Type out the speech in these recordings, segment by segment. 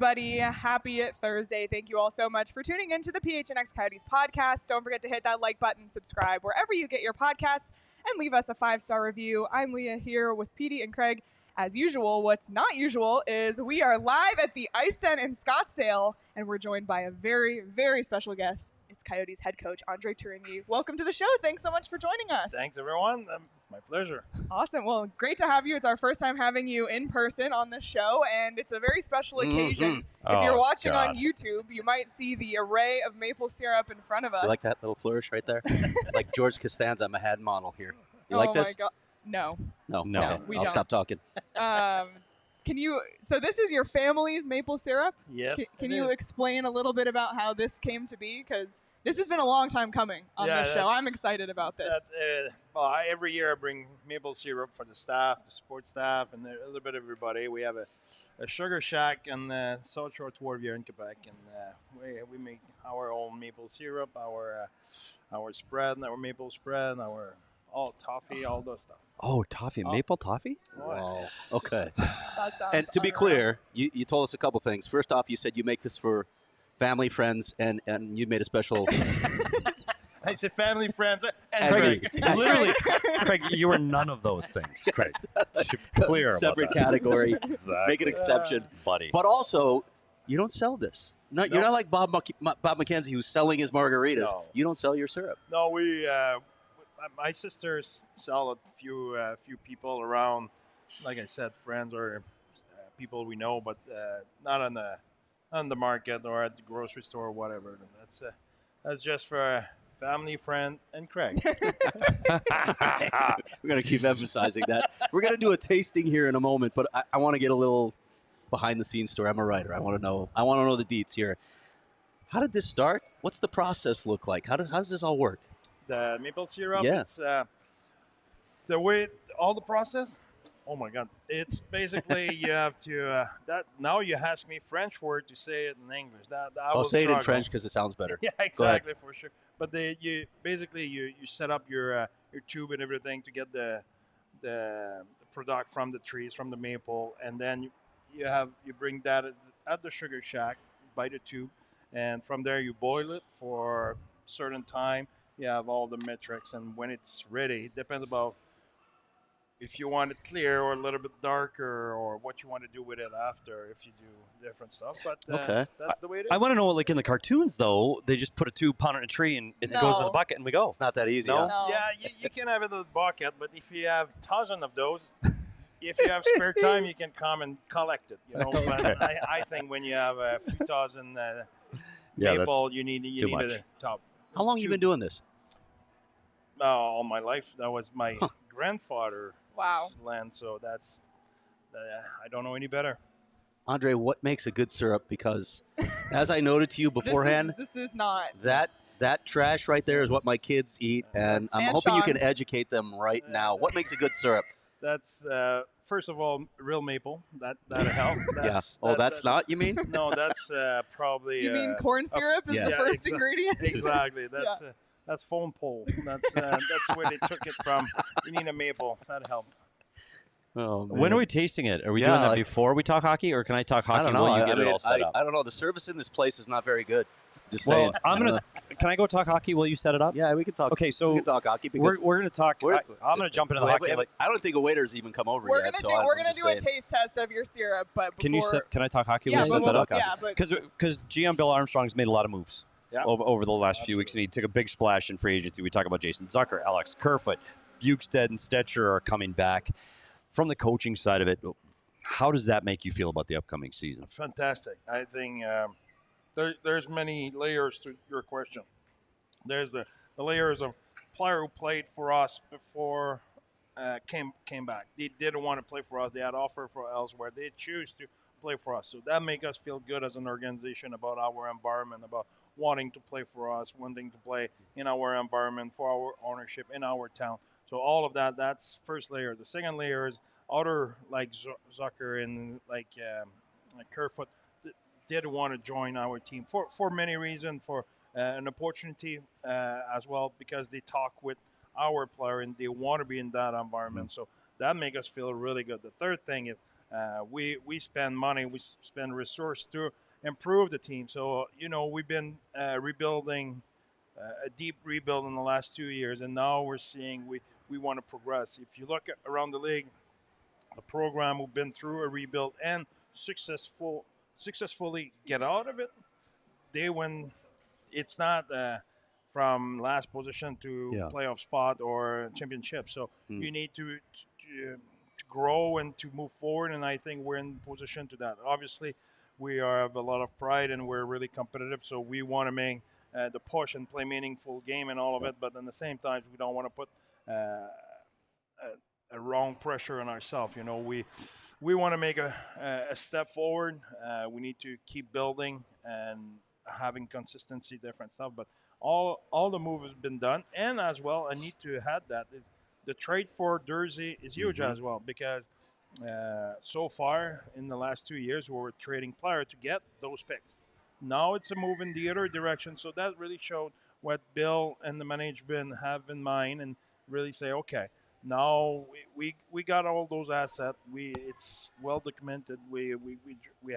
everybody. Happy Thursday. Thank you all so much for tuning in to the PHNX Coyotes podcast. Don't forget to hit that like button, subscribe wherever you get your podcasts, and leave us a 5-star review. I'm Leah here with Petey and Craig. As usual, what's not usual is we are live at the Ice Den in Scottsdale, and we're joined by a very, very special guest. It's Coyotes head coach André Tourigny. Welcome to the show. Thanks so much for joining us. Thanks, everyone. It's my pleasure. Awesome. Well, great to have you. It's our first time having you in person on the show, and it's a very special occasion. If you're watching on YouTube, you might see the array of maple syrup in front of us. You like that little flourish right there? Like George Costanza, I'm a head model here. You like this? Oh, my God. No. Okay. We I'll don't. stop talking. So this is your family's maple syrup? Yes. Can you explain a little bit about how this came to be? Because this has been a long time coming on this show. I'm excited about this. Every year I bring maple syrup for the staff, the support staff, and a little bit of everybody. We have a sugar shack in the South Shore toward here in Quebec, and we make our own maple syrup, our spread, our maple spread, our toffee, all those stuff. Oh, toffee, maple toffee? Wow. Okay. That sounds And to be unreal. clear, you told us a couple things. First off, you said you make this for family, friends, and you made a special. I said family, friends, and Craig, Craig. Literally, Craig, you were none of those things, Craig. Clear about separate that. category. Exactly. Make an exception. Buddy. But also, you don't sell this. No, you're not like Bob McKenzie who's selling his margaritas. No. You don't sell your syrup. No, my sisters sell a few people around, like I said, friends or people we know, but not on the market or at the grocery store or whatever. That's just for family, friend, and Craig. We're going to keep emphasizing that. We're going to do a tasting here in a moment, but I want to get a little behind-the-scenes story. I'm a writer. I want to know the deets here. How did this start? What's the process look like? How does this all work? The maple syrup, Yeah. it's the way all the process. Oh my God! It's basically you have to now you ask me French word to say it in English. I'll say it in French because it sounds better. Yeah, exactly, for sure. But you set up your tube and everything to get the product from the trees, from the maple, and then you bring that at the sugar shack by the tube, and from there you boil it for a certain time. You have all the metrics, and when it's ready, it depends about if you want it clear or a little bit darker or what you want to do with it after, if you do different stuff. But Okay. that's the way it is. I want to know, like in the cartoons, though, they just put a tube, pound it in a tree, and it No. goes in the bucket, and we go. It's not that easy. No. huh? No. Yeah, you can have it in the bucket, but if you have thousands of those, if you have spare time, you can come and collect it. But I think when you have a few thousand maple, you need too much. a top. How long have you been doing this? All my life. That was my grandfather's Wow. land, so that's I don't know any better. Andre, what makes a good syrup? Because as I noted to you beforehand, This is not. that trash right there is what my kids eat, and I'm And hoping you Sean. can educate them right now. What makes a good syrup? That's first of all real maple. That'll help. That's not, you mean? No, that's probably. You mean corn syrup is yeah. the Yeah, first ingredient? Exactly. That's foam pole. That's where they took it from. You need a maple. That'll help. Oh, man. When are we tasting it? Are we Yeah, doing that like- before we talk hockey, or can I talk I hockey don't know. while you I get it mean, all set up? I don't know. The service in this place is not very good. Just Well, saying. Can I go talk hockey while you set it up? Yeah, we can talk. Okay, so we can talk hockey because we're going to talk. we're- I'm going to jump into the wait, hockey. wait, I don't think a waiter's even come over We're yet. gonna do a taste test of your syrup, but before, Can I talk hockey yeah, while you set but that up? yeah, but Because GM Bill Armstrong's made a lot of moves over the last few weeks, and he took a big splash in free agency. We talk about Jason Zucker, Alex Kerfoot, Bukestad, and Stetcher are coming back. From the coaching side of it, how does that make you feel about the upcoming season? Fantastic. I think there's many layers to your question. There's the layers of player who played for us before came back. They didn't want to play for us. They had offer for elsewhere. They choose to play for us. So that makes us feel good as an organization about our environment, about wanting to play for us, wanting to play in our environment for our ownership in our town. So all of that, that's first layer. The second layer is other like Zucker and like Kerfoot did want to join our team for many reasons, for an opportunity as well, because they talk with our player and they want to be in that environment. So that makes us feel really good. The third thing is We spend money, we spend resource to improve the team. So we've been rebuilding, a deep rebuild in the last 2 years, and now we're seeing we want to progress. If you look around the league, the program we've been through a rebuild and successfully get out of it, they win. It's not from last position to playoff spot or championship. So you need to grow and to move forward, and I think we're in position to that. Obviously, we have a lot of pride and we're really competitive, so we want to make the push and play meaningful game and all of it. But at the same time, we don't want to put a wrong pressure on ourselves. We want to make a step forward. We need to keep building and having consistency, different stuff. But all the move has been done, and as well, I need to add that the trade for Jersey is huge as well, because so far in the last 2 years we were trading players to get those picks. Now it's a move in the other direction, so that really showed what Bill and the management have in mind, and really say, okay, now we got all those assets. It's well documented. We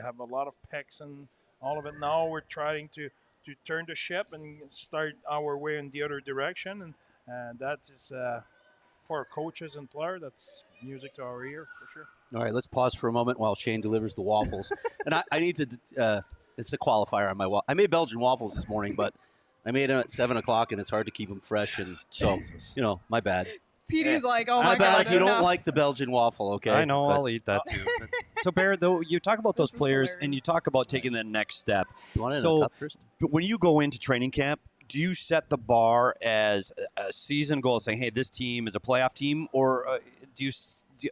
have a lot of picks and all of it. Now we're trying to turn the ship and start our way in the other direction, and that is for coaches and players, that's music to our ear for sure. All right, let's pause for a moment while Shane delivers the waffles. And I need to. It's a qualifier on my waffle. I made Belgian waffles this morning, but I made them at 7 o'clock, and it's hard to keep them fresh. And so, my bad. Petey's like, oh my God. bad if you don't like the Belgian waffle, okay? I know, I'll eat that too. So, Barrett, though, you talk about those players, hilarious. and you talk about taking the next step. You want it in a cup first? But when you go into training camp, do you set the bar as a season goal, saying, hey, this team is a playoff team, or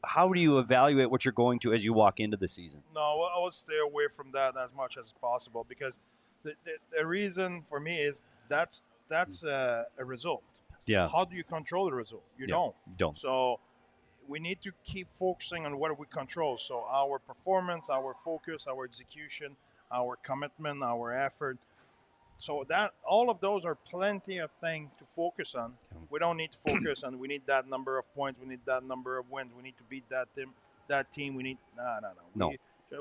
how do you evaluate what you're going to as you walk into the season? No, I will stay away from that as much as possible, because the reason for me is that's a result. Yeah. How do you control the result? You don't. So we need to keep focusing on what we control. So our performance, our focus, our execution, our commitment, our effort. So that all of those are plenty of things to focus on. We don't need to focus on we need that number of points, we need that number of wins, we need to beat that team. We need no.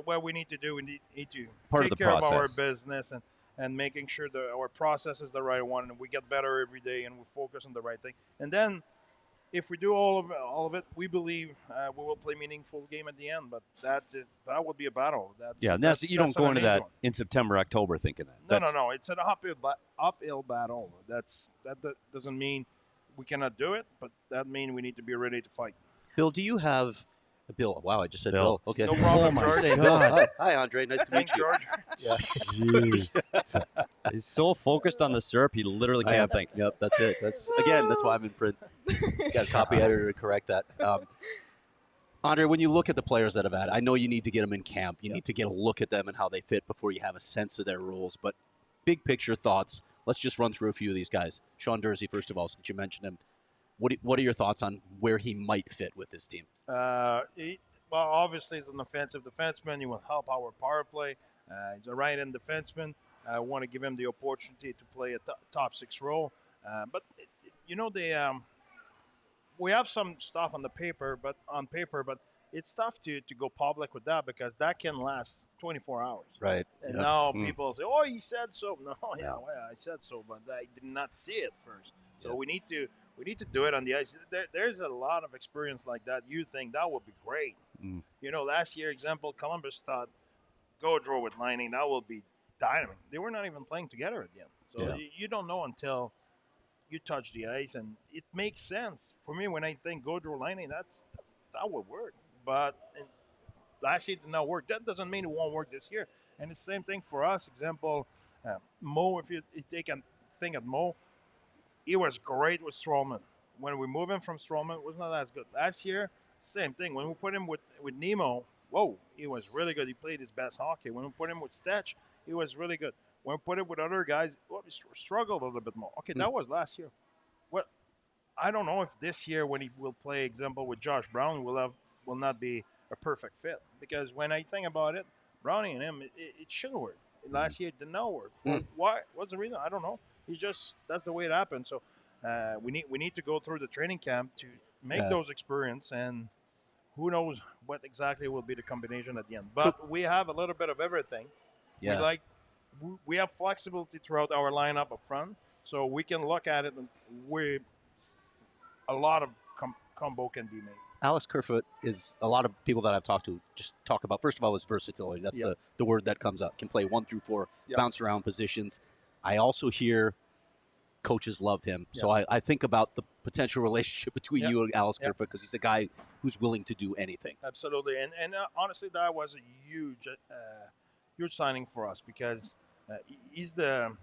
What we need to do, we need to take care of our business and making sure that our process is the right one, and we get better every day, and we focus on the right thing. And then, if we do all of it, we believe we will play meaningful game at the end. But that's it. That will be a battle. You don't go into that in September, October thinking that. No. It's an uphill battle. That doesn't mean we cannot do it, but that means we need to be ready to fight. Bill, do you have Bill? Wow, I just said Bill. Okay, no problem, George. Hi, Andre. Nice to meet you, George. Yeah. Jeez. He's so focused on the syrup, he literally can't think. Yep, that's it. That's why I'm in print. Got a copy editor to correct that. Andre, when you look at the players that have had, I know you need to get them in camp. You need to get a look at them and how they fit before you have a sense of their roles. But big picture thoughts. Let's just run through a few of these guys. Sean Durzi, first of all, since you mentioned him. What are your thoughts on where he might fit with this team? Obviously, he's an offensive defenseman. He will help our power play. He's a right-hand defenseman. I want to give him the opportunity to play a top six role. But we have some stuff on paper, but it's tough to go public with that, because that can last 24 hours. Right. And now people say, "Oh, he said so." No, well, I said so, but I did not see it first. So we need to do it on the ice. There's a lot of experience like that. You think that would be great. Last year, example, Columbus thought Gaudreau with lining, that will be dynamic. They were not even playing together at the end. So you don't know until you touch the ice, and it makes sense. For me, when I think Gaudreau lining, that would work. But last year it did not work. That doesn't mean it won't work this year. And the same thing for us. Example, Mo, if you take a thing at Mo, he was great with Stroman. When we moved him from Stroman, it was not as good. Last year, same thing. When we put him with Nemo, he was really good. He played his best hockey. When we put him with Stetch, he was really good. When we put him with other guys, he struggled a little bit more. Okay, that was last year. I don't know if this year, when he will play, example, with Josh Brown, will not be a perfect fit. Because when I think about it, Brownie and him, it should work. Last year, it did not work. Why? What's the reason? I don't know. That's the way it happened. So we need to go through the training camp to make those experience, and who knows what exactly will be the combination at the end. But we have a little bit of everything. Yeah. We have flexibility throughout our lineup up front, so we can look at it and a lot of combo can be made. Alex Kerfoot is a lot of people that I've talked to just talk about, first of all, his versatility. That's the word that comes up. Can play 1 through 4, bounce around positions. I also hear coaches love him. So I think about the potential relationship between you and Alex Kerfoot, because he's a guy who's willing to do anything. Absolutely. And honestly, that was a huge signing for us, because he's the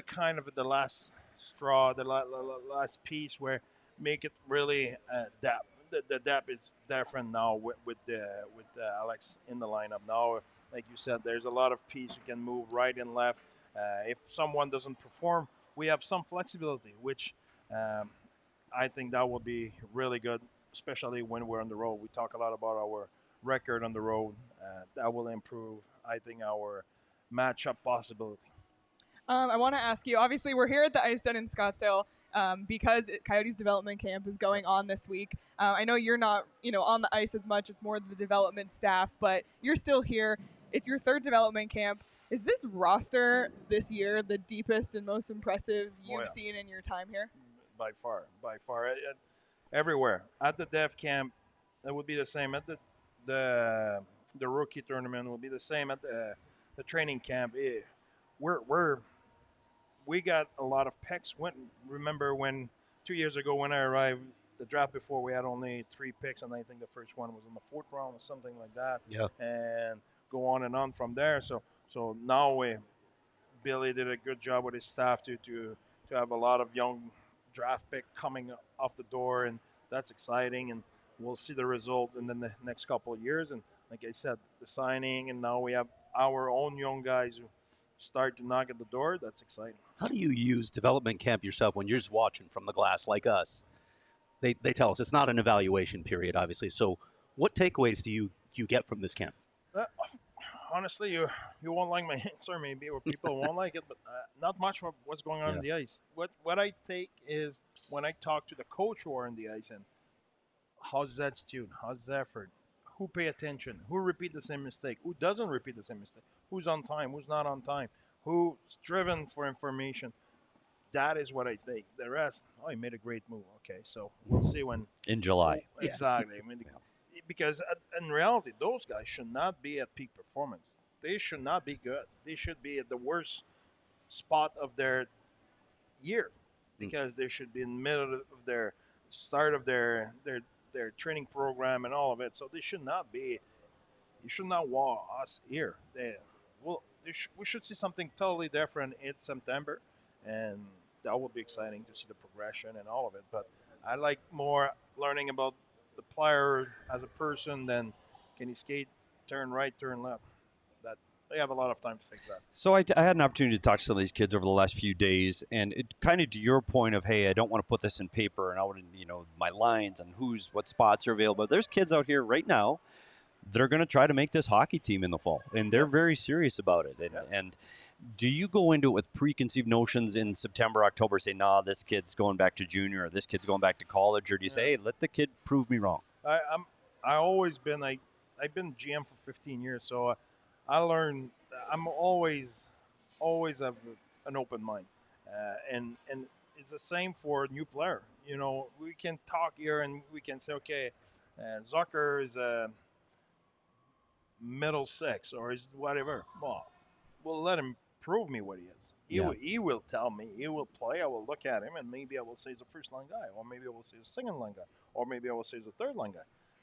kind of the last straw, the last piece where make it really depth. The depth is different now with Alex in the lineup. Now, like you said, there's a lot of piece you can move right and left. If someone doesn't perform, we have some flexibility, which I think that will be really good, especially when we're on the road. We talk a lot about our record on the road. That will improve, I think, our matchup possibility. I want to ask you, obviously we're here at the Ice Den in Scottsdale because Coyotes development camp is going on this week. I know you're not, on the ice as much. It's more the development staff, but you're still here. It's your 3rd development camp. Is this roster this year the deepest and most impressive you've seen in your time here? By far. Everywhere. At the Dev camp, it would be the same. At the rookie tournament, will be the same. At the training camp, we got a lot of picks. Remember when 2 years ago when I arrived, the draft before, we had only 3 picks, and I think the first one was in the 4th round or something like that. Yeah. And go on and on from there. So now Billy did a good job with his staff to have a lot of young draft pick coming off the door, and that's exciting. And we'll see the result in the next couple of years. And like I said, the signing, and now we have our own young guys who start to knock at the door. That's exciting. How do you use development camp yourself when you're just watching from the glass like us? They tell us it's not an evaluation period, obviously. So what takeaways do you get from this camp? Honestly, you won't like my answer, maybe, or people won't like it, but not much of what's going on in the ice. What I take is when I talk to the coach who are in the ice, and how's that student, how's that effort, who pay attention, who repeat the same mistake, who doesn't repeat the same mistake, who's on time, who's not on time, who's driven for information. That is what I think. The rest, he made a great move. Okay, so we'll see when in July. Exactly. I mean, because in reality, those guys should not be at peak performance. They should not be good. They should be at the worst spot of their year, because they should be in the middle of their start of their training program and all of it. So they should not be. You should not want us here. We should see something totally different in September, and that will be exciting to see the progression and all of it. But I like more learning about the player as a person than can he skate, turn right, turn left. That they have a lot of time to fix that. So I had an opportunity to talk to some of these kids over the last few days, and it kind of to your point of, hey, I don't want to put this in paper and out in my lines and what spots are available. There's kids out here right now. They're going to try to make this hockey team in the fall, and they're very serious about it. And do you go into it with preconceived notions in September, October, say, nah, this kid's going back to junior, or this kid's going back to college, or do you say, hey, let the kid prove me wrong? I've been GM for 15 years, so I learned. I'm always have an open mind, and it's the same for a new player. We can talk here and we can say, okay, Zucker is a middle 6 or is whatever. Well, we'll let him prove me what he is. He will tell me. He will play. I will look at him, and maybe I will say he's a first-line guy, or maybe I will say he's a second-line guy, or maybe I will say he's a third-line guy.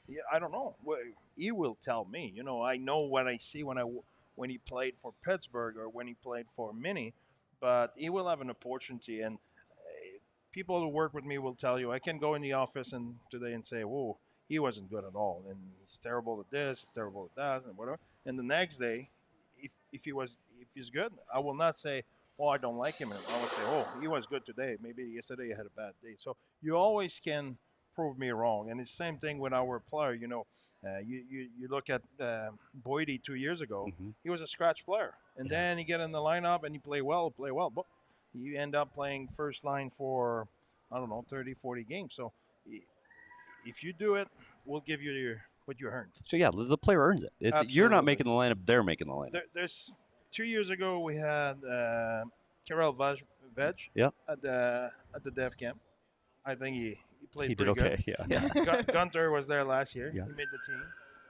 Yeah, I don't know. He will tell me. I know what I see when he played for Pittsburgh or when he played for Mini, but he will have an opportunity. And people who work with me will tell you, I can go in the office today and say, whoa, he wasn't good at all, and he's terrible at this, he's terrible at that, and whatever. And the next day, if he's good, I will not say, oh, I don't like him. And I will say, oh, he was good today. Maybe yesterday he had a bad day. So you always can prove me wrong. And it's the same thing with our player. You look at Boydie 2 years ago. Mm-hmm. He was a scratch player. And then he get in the lineup and he play well. But he end up playing first line for, 30, 40 games. So if you do it, we'll give you what you earned. So yeah, the player earns it. You're not Absolutely. making the lineup; they're making the lineup. There's 2 years ago we had Karel Veg Yeah. at the Dev Camp. I think he played He did pretty okay. good. Yeah. Guenther was there last year. Yeah. He made the team.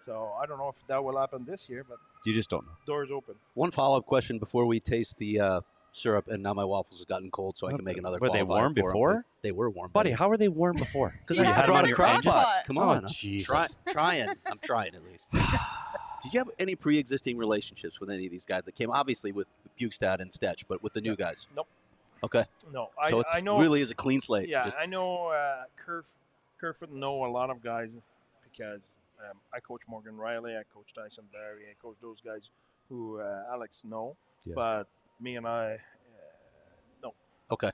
So I don't know if that will happen this year, but You just don't know. doors open. One follow-up question before we taste the syrup, and now my waffles have gotten cold, so I can make another. Were they qualifier warm for 'em, before? but They were warm, Buddy, how are they warm before? Because You I had had them them on in your a crock engine. pot. Come Oh, on, Jesus. trying. I'm trying at least. Did you have any pre-existing relationships with any of these guys that came? Obviously with Bukestad and Stetch, but with the new guys. Nope. Okay. No, So I know. really is a clean slate. Yeah, Just- I know Kerfoot know a lot of guys because I coach Morgan Riley, I coach Tyson Barry, I coach those guys who Alex know. Yeah. But me and I, no. okay.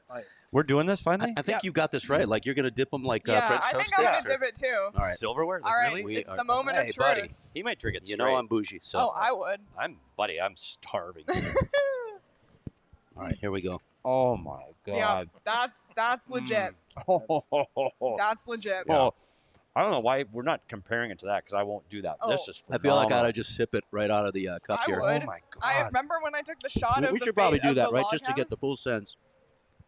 We're doing this finally. I think Yep. you got this right. Like you're gonna dip them like Yeah, French I toast think I'm sticks. gonna dip it too. All right. Silverware. Like, All right, Really? it's the moment Hey, of truth. buddy. He might drink it You straight. know I'm bougie. So Oh, I would. I'm starving. all right, here we go. Oh my Yeah, God. that's legit. Oh, That's legit. I don't know why we're not comparing it to that because I won't do that. This Oh. is I feel like I phenomenal. ought to just sip it right out of the cup I here. would. Oh my God. I remember when I took the shot of We the should probably fate do of that, the right? log Just to house. get the full sense.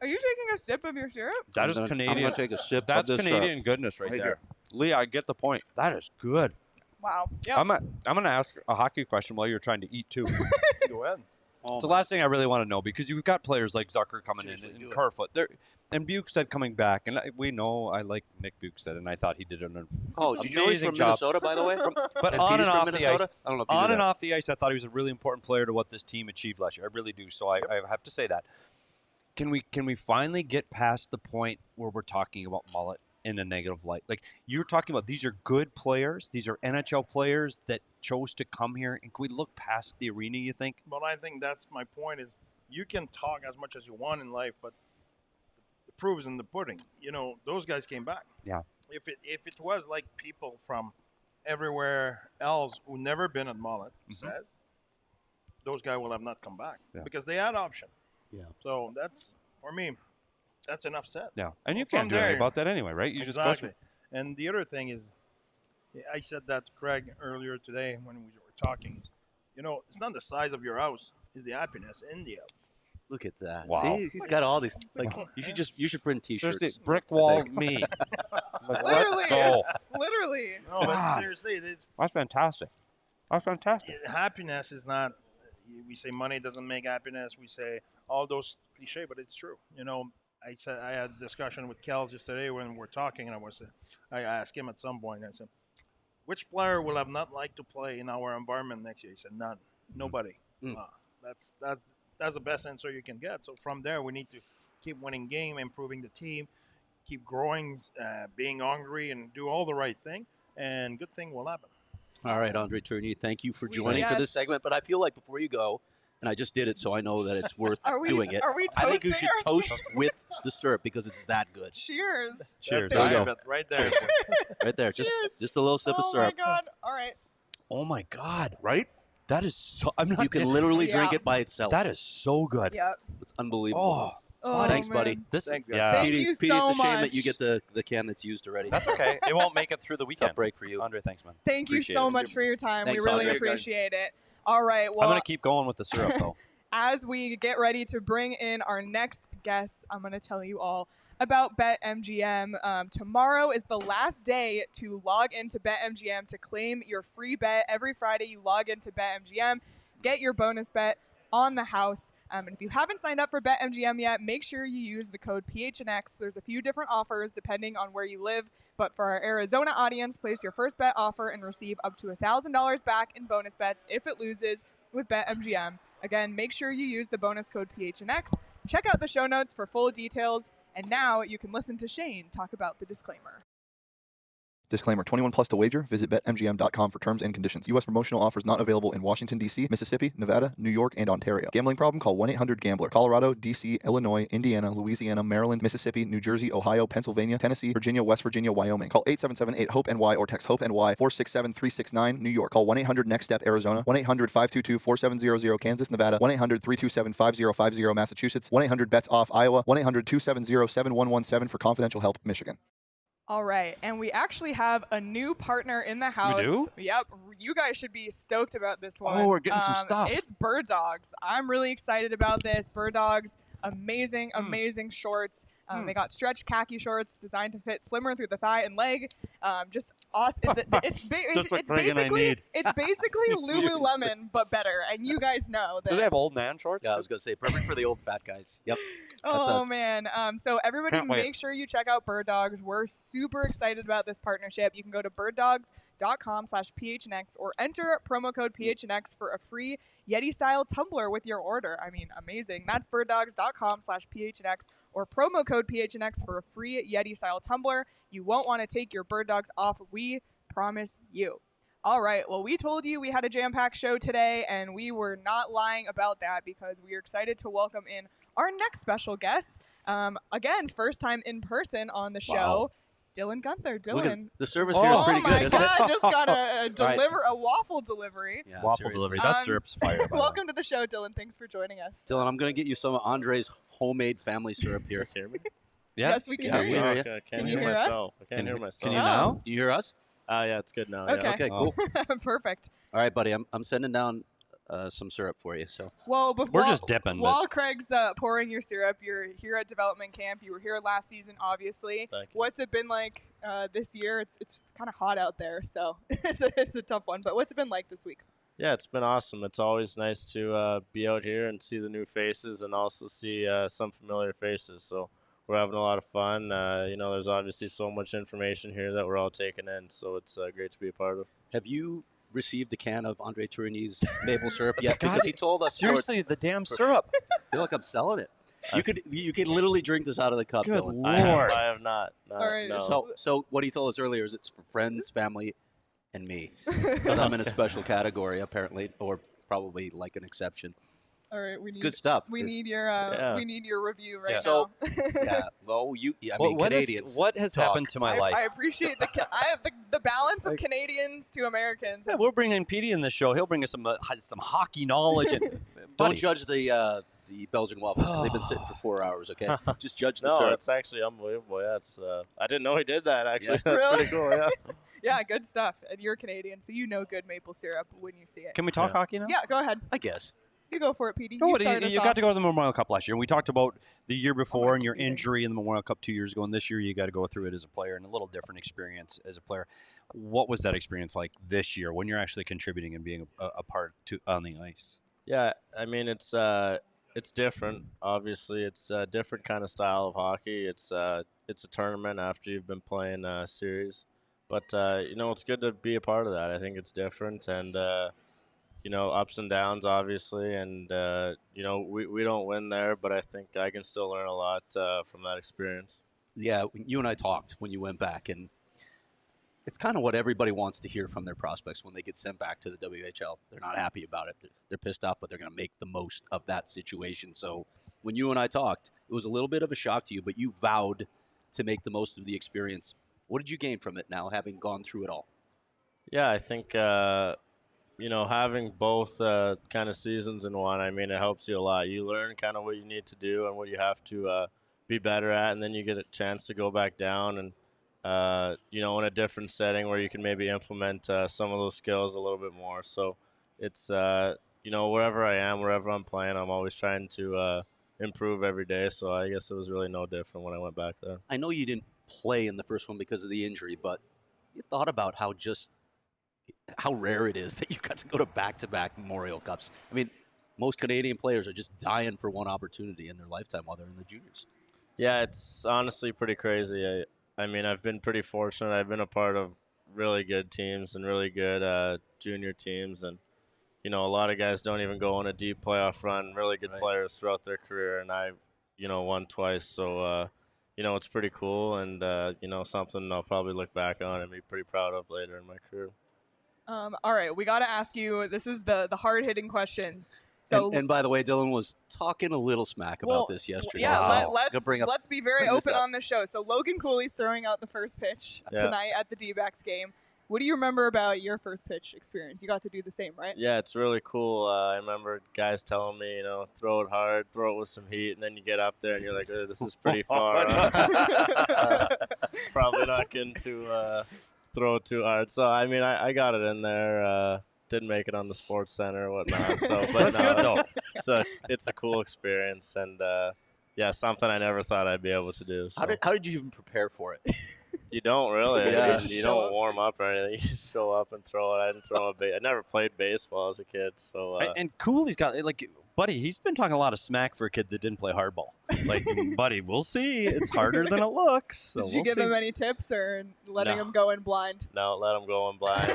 Are you taking a sip of your syrup? That is I'm Canadian. gonna take a sip. That's of this, Canadian goodness right right there. Lee, I get the point. That is good. Wow. Yeah. I'm going to ask a hockey question while you're trying to eat too. Go ahead. Oh It's the my- last thing I really want to know because you've got players like Zucker coming Seriously, in do and it. Kerfoot. And Bukestad coming back. And we know I like Nick Bukestad, and I thought he did an Oh, did you know he's amazing from job. Minnesota, by the way? But And on Petey's and from off the Minnesota? ice. I don't know if you On knew and that. off the ice, I thought he was a really important player to what this team achieved last year. I really do. So I have to say that. Can we finally get past the point where we're talking about Mullett in a negative light? Like you're talking about, these are good players. These are NHL players that chose to come here. And can we look past the arena, you think? But I think that's my point is you can talk as much as you want in life, but the proof is in the pudding. You know, those guys came back. Yeah. If it was like people from everywhere else who never been at Mullett says, those guys will have not come back because they had option. Yeah. So that's, for me, that's enough said. Yeah. And you From can't do anything there- about that anyway, right? You just go Exactly. And the other thing is, I said that to Craig earlier today when we were talking. Is, you know, it's not the size of your house; it's the happiness in the house. Look at that. Wow. See, he's got all these. It's Like okay. you should print T-shirts. Seriously, brick wall me. Like, Literally. let's go. Literally. No, but God. seriously, it's, That's fantastic. That's fantastic. happiness is not. We say money doesn't make happiness. We say all those cliche, but it's true. You know, I said I had a discussion with Kels yesterday when we're talking, and I asked him at some point. I said, "Which player will have not liked to play in our environment next year?" He said, "None, nobody." That's the best answer you can get. So from there, we need to keep winning game, improving the team, keep growing, being hungry, and do all the right thing, and good thing will happen. All right, André Tourigny, thank you for joining for Yes. this segment. But I feel like before you go, and I just did it, so I know that it's worth Are we doing it. are we I think you toasting should our toast with the syrup because it's that good. Cheers. Cheers. That's There you it, right there. Right there, just Cheers. a little sip of Oh syrup. my god. All right. Oh my God. Right? That is so. I'm not. You can literally drink Yeah. it by itself. That is so good. Yep. It's unbelievable. Oh, Oh, Thanks, man. buddy. this. Thanks, guys. Yeah. Thank Petey, you Petey, so it's a shame that you much. get the can that's used already. That's okay. It won't make it through the weekend. Tough break for you. Andre, thanks, man. Thank you Appreciate so it. much for your time. Thanks, we really Andre. appreciate it. All right. Well, I'm gonna keep going with the syrup though. as we get ready to bring in our next guest, I'm going to tell you all about BetMGM. Tomorrow is the last day to log into BetMGM to claim your free bet. Every Friday, you log into BetMGM, get your bonus bet on the house. And if you haven't signed up for BetMGM yet, make sure you use the code PHNX. There's a few different offers depending on where you live. But for our Arizona audience, place your first bet offer and receive up to $1,000 back in bonus bets if it loses with BetMGM. Again, make sure you use the bonus code PHNX. Check out the show notes for full details. And now you can listen to Shane talk about the disclaimer. Disclaimer, 21 plus to wager. Visit BetMGM.com for terms and conditions. U.S. promotional offers not available in Washington, D.C., Mississippi, Nevada, New York, and Ontario. Gambling problem? Call 1-800-GAMBLER. Colorado, D.C., Illinois, Indiana, Louisiana, Maryland, Mississippi, New Jersey, Ohio, Pennsylvania, Tennessee, Virginia, West Virginia, Wyoming. Call 877-8-HOPE-NY or text HOPE-NY 467-369, New York. Call 1-800-NEXT-STEP, Arizona. 1-800-522-4700, Kansas, Nevada. 1-800-327-5050, Massachusetts. 1-800-BETS-OFF, Iowa. 1-800-270-7117 for confidential help, Michigan. All right, and we actually have a new partner in the house. We do? Yep, you guys should be stoked about this one. Oh, we're getting some stuff. It's Bird Dogs. I'm really excited about this. Bird Dogs, amazing shorts. They got stretch khaki shorts designed to fit slimmer through the thigh and leg. Just awesome. It's basically Lululemon, but better. And you guys know that. Do they have old man shorts? Yeah, I was going to say, perfect for the old fat guys. Yep. That's Oh, us. man. So everybody Can't wait. make sure you check out Bird Dogs. We're super excited about this partnership. You can go to birddogs.com/PHNX or enter promo code PHNX for a free Yeti-style tumbler with your order. I mean, amazing. That's birddogs.com/PHNX or promo code PHNX for a free Yeti-style tumbler. You won't want to take your Bird Dogs off. We promise you. All right. Well, we told you we had a jam-packed show today, and we were not lying about that because we are excited to welcome in our next special guest. Again, first time in person on the show, Dylan Guenther. Look at, Dylan. the service here is pretty good, isn't Oh my it? God, just got a waffle delivery. Yeah, Waffle seriously. delivery. That syrup's fire. by the way. Welcome to the show, Dylan. Thanks for joining us. Dylan, I'm going to get you some of Andre's homemade family syrup here. Hear me? Yeah. Yes, we can Yeah, hear we you. hear you. Okay, I Can can't you hear hear us? myself. I can't hear myself. Can you Oh. now? You hear us? Yeah, it's good now. Okay. Yeah. Okay, cool. Perfect. All right, buddy. I'm sending down some syrup for you. So Well, We're just dipping, but- While Craig's pouring your syrup, you're here at development camp. You were here last season, obviously. Thank you. What's it been like this year? It's kind of hot out there, so it's a tough one. But what's it been like this week? Yeah, it's been awesome. It's always nice to be out here and see the new faces and also see some familiar faces. So we're having a lot of fun. There's obviously so much information here that we're all taking in, so it's great to be a part of. have you received a can of André Tourigny's maple syrup yet? Because he told us. Seriously, the damn syrup. I feel like I'm selling it. You could literally drink this out of the cup, Good Dylan. Lord. I have not. All right. No. So what he told us earlier is it's for friends, family, and me. Because I'm in a special category, apparently, or probably like an exception. All right, It's good stuff. We need your review right Yeah. So- now. Yeah. Well, What has- Canadians. what has talk. happened to my life? I appreciate the balance of Canadians to Americans. Yeah, we'll bring in Petey in the show. He'll bring us some hockey knowledge. And, Don't buddy, judge the Belgian waffles because they've been sitting for 4 hours. Okay, just judge the No, syrup. it's actually unbelievable. Yeah, it's. I didn't know he did that. Actually, Yeah. that's Really? pretty cool. Yeah. Yeah, good stuff. And you're Canadian, so you know good maple syrup when you see it. Can we talk Yeah. hockey now? Yeah, go ahead. I guess. You go for it, Petey. No, You what, start us you off. got to go to the Memorial Cup last year. And we talked about the year before my and your computer. injury in the Memorial Cup 2 years ago. And this year you got to go through it as a player and a little different experience as a player. What was that experience like this year when you're actually contributing and being a part on the ice? Yeah, I mean it's different. Obviously, it's a different kind of style of hockey. It's a tournament after you've been playing a series, but it's good to be a part of that. I think it's different and ups and downs obviously, and we don't win there, but I think I can still learn a lot from that experience. Yeah, you and I talked when you went back, and it's kind of what everybody wants to hear from their prospects when they get sent back to the WHL. They're not happy about it. They're pissed off, but they're going to make the most of that situation. So when you and I talked, it was a little bit of a shock to you, but you vowed to make the most of the experience. What did you gain from it now, having gone through it all? Yeah, I think having both kind of seasons in one, I mean, it helps you a lot. You learn kind of what you need to do and what you have to be better at, and then you get a chance to go back down and in a different setting where you can maybe implement some of those skills a little bit more. So it's wherever I am, wherever I'm playing, I'm always trying to improve every day. So I guess it was really no different when I went back there. I know you didn't play in the first one because of the injury, but you thought about how rare it is that you got to go to back-to-back Memorial Cups. I mean, most Canadian players are just dying for one opportunity in their lifetime while they're in the juniors. Yeah, it's honestly pretty crazy. I mean, I've been pretty fortunate. I've been a part of really good teams and really good junior teams. And, a lot of guys don't even go on a deep playoff run, really good players throughout their career. And I, won twice. So, it's pretty cool and, something I'll probably look back on and be pretty proud of later in my career. All right, we got to ask you. This is the hard-hitting questions. So, and by the way, Dylan was talking a little smack about this yesterday. Yeah, so let's be very bring this open up. on the show. So Logan Cooley's throwing out the first pitch tonight at the D-backs game. What do you remember about your first pitch experience? You got to do the same, right? Yeah, it's really cool. I remember guys telling me, throw it hard, throw it with some heat, and then you get up there and you're like, this is pretty far. Probably not getting to throw it too hard. So, I mean, I got it in there. Didn't make it on the Sports Center or whatnot. So, but That's good, though. It's a cool experience, and something I never thought I'd be able to do. So. How did you even prepare for it? You don't really. Yeah. You don't warm up or anything. You just show up and throw it. I didn't throw I never played baseball as a kid, so. And Cooley's got buddy. He's been talking a lot of smack for a kid that didn't play hardball. Buddy, we'll see. It's harder than it looks. So Did you give him any tips or letting him go in blind? No, let him go in blind.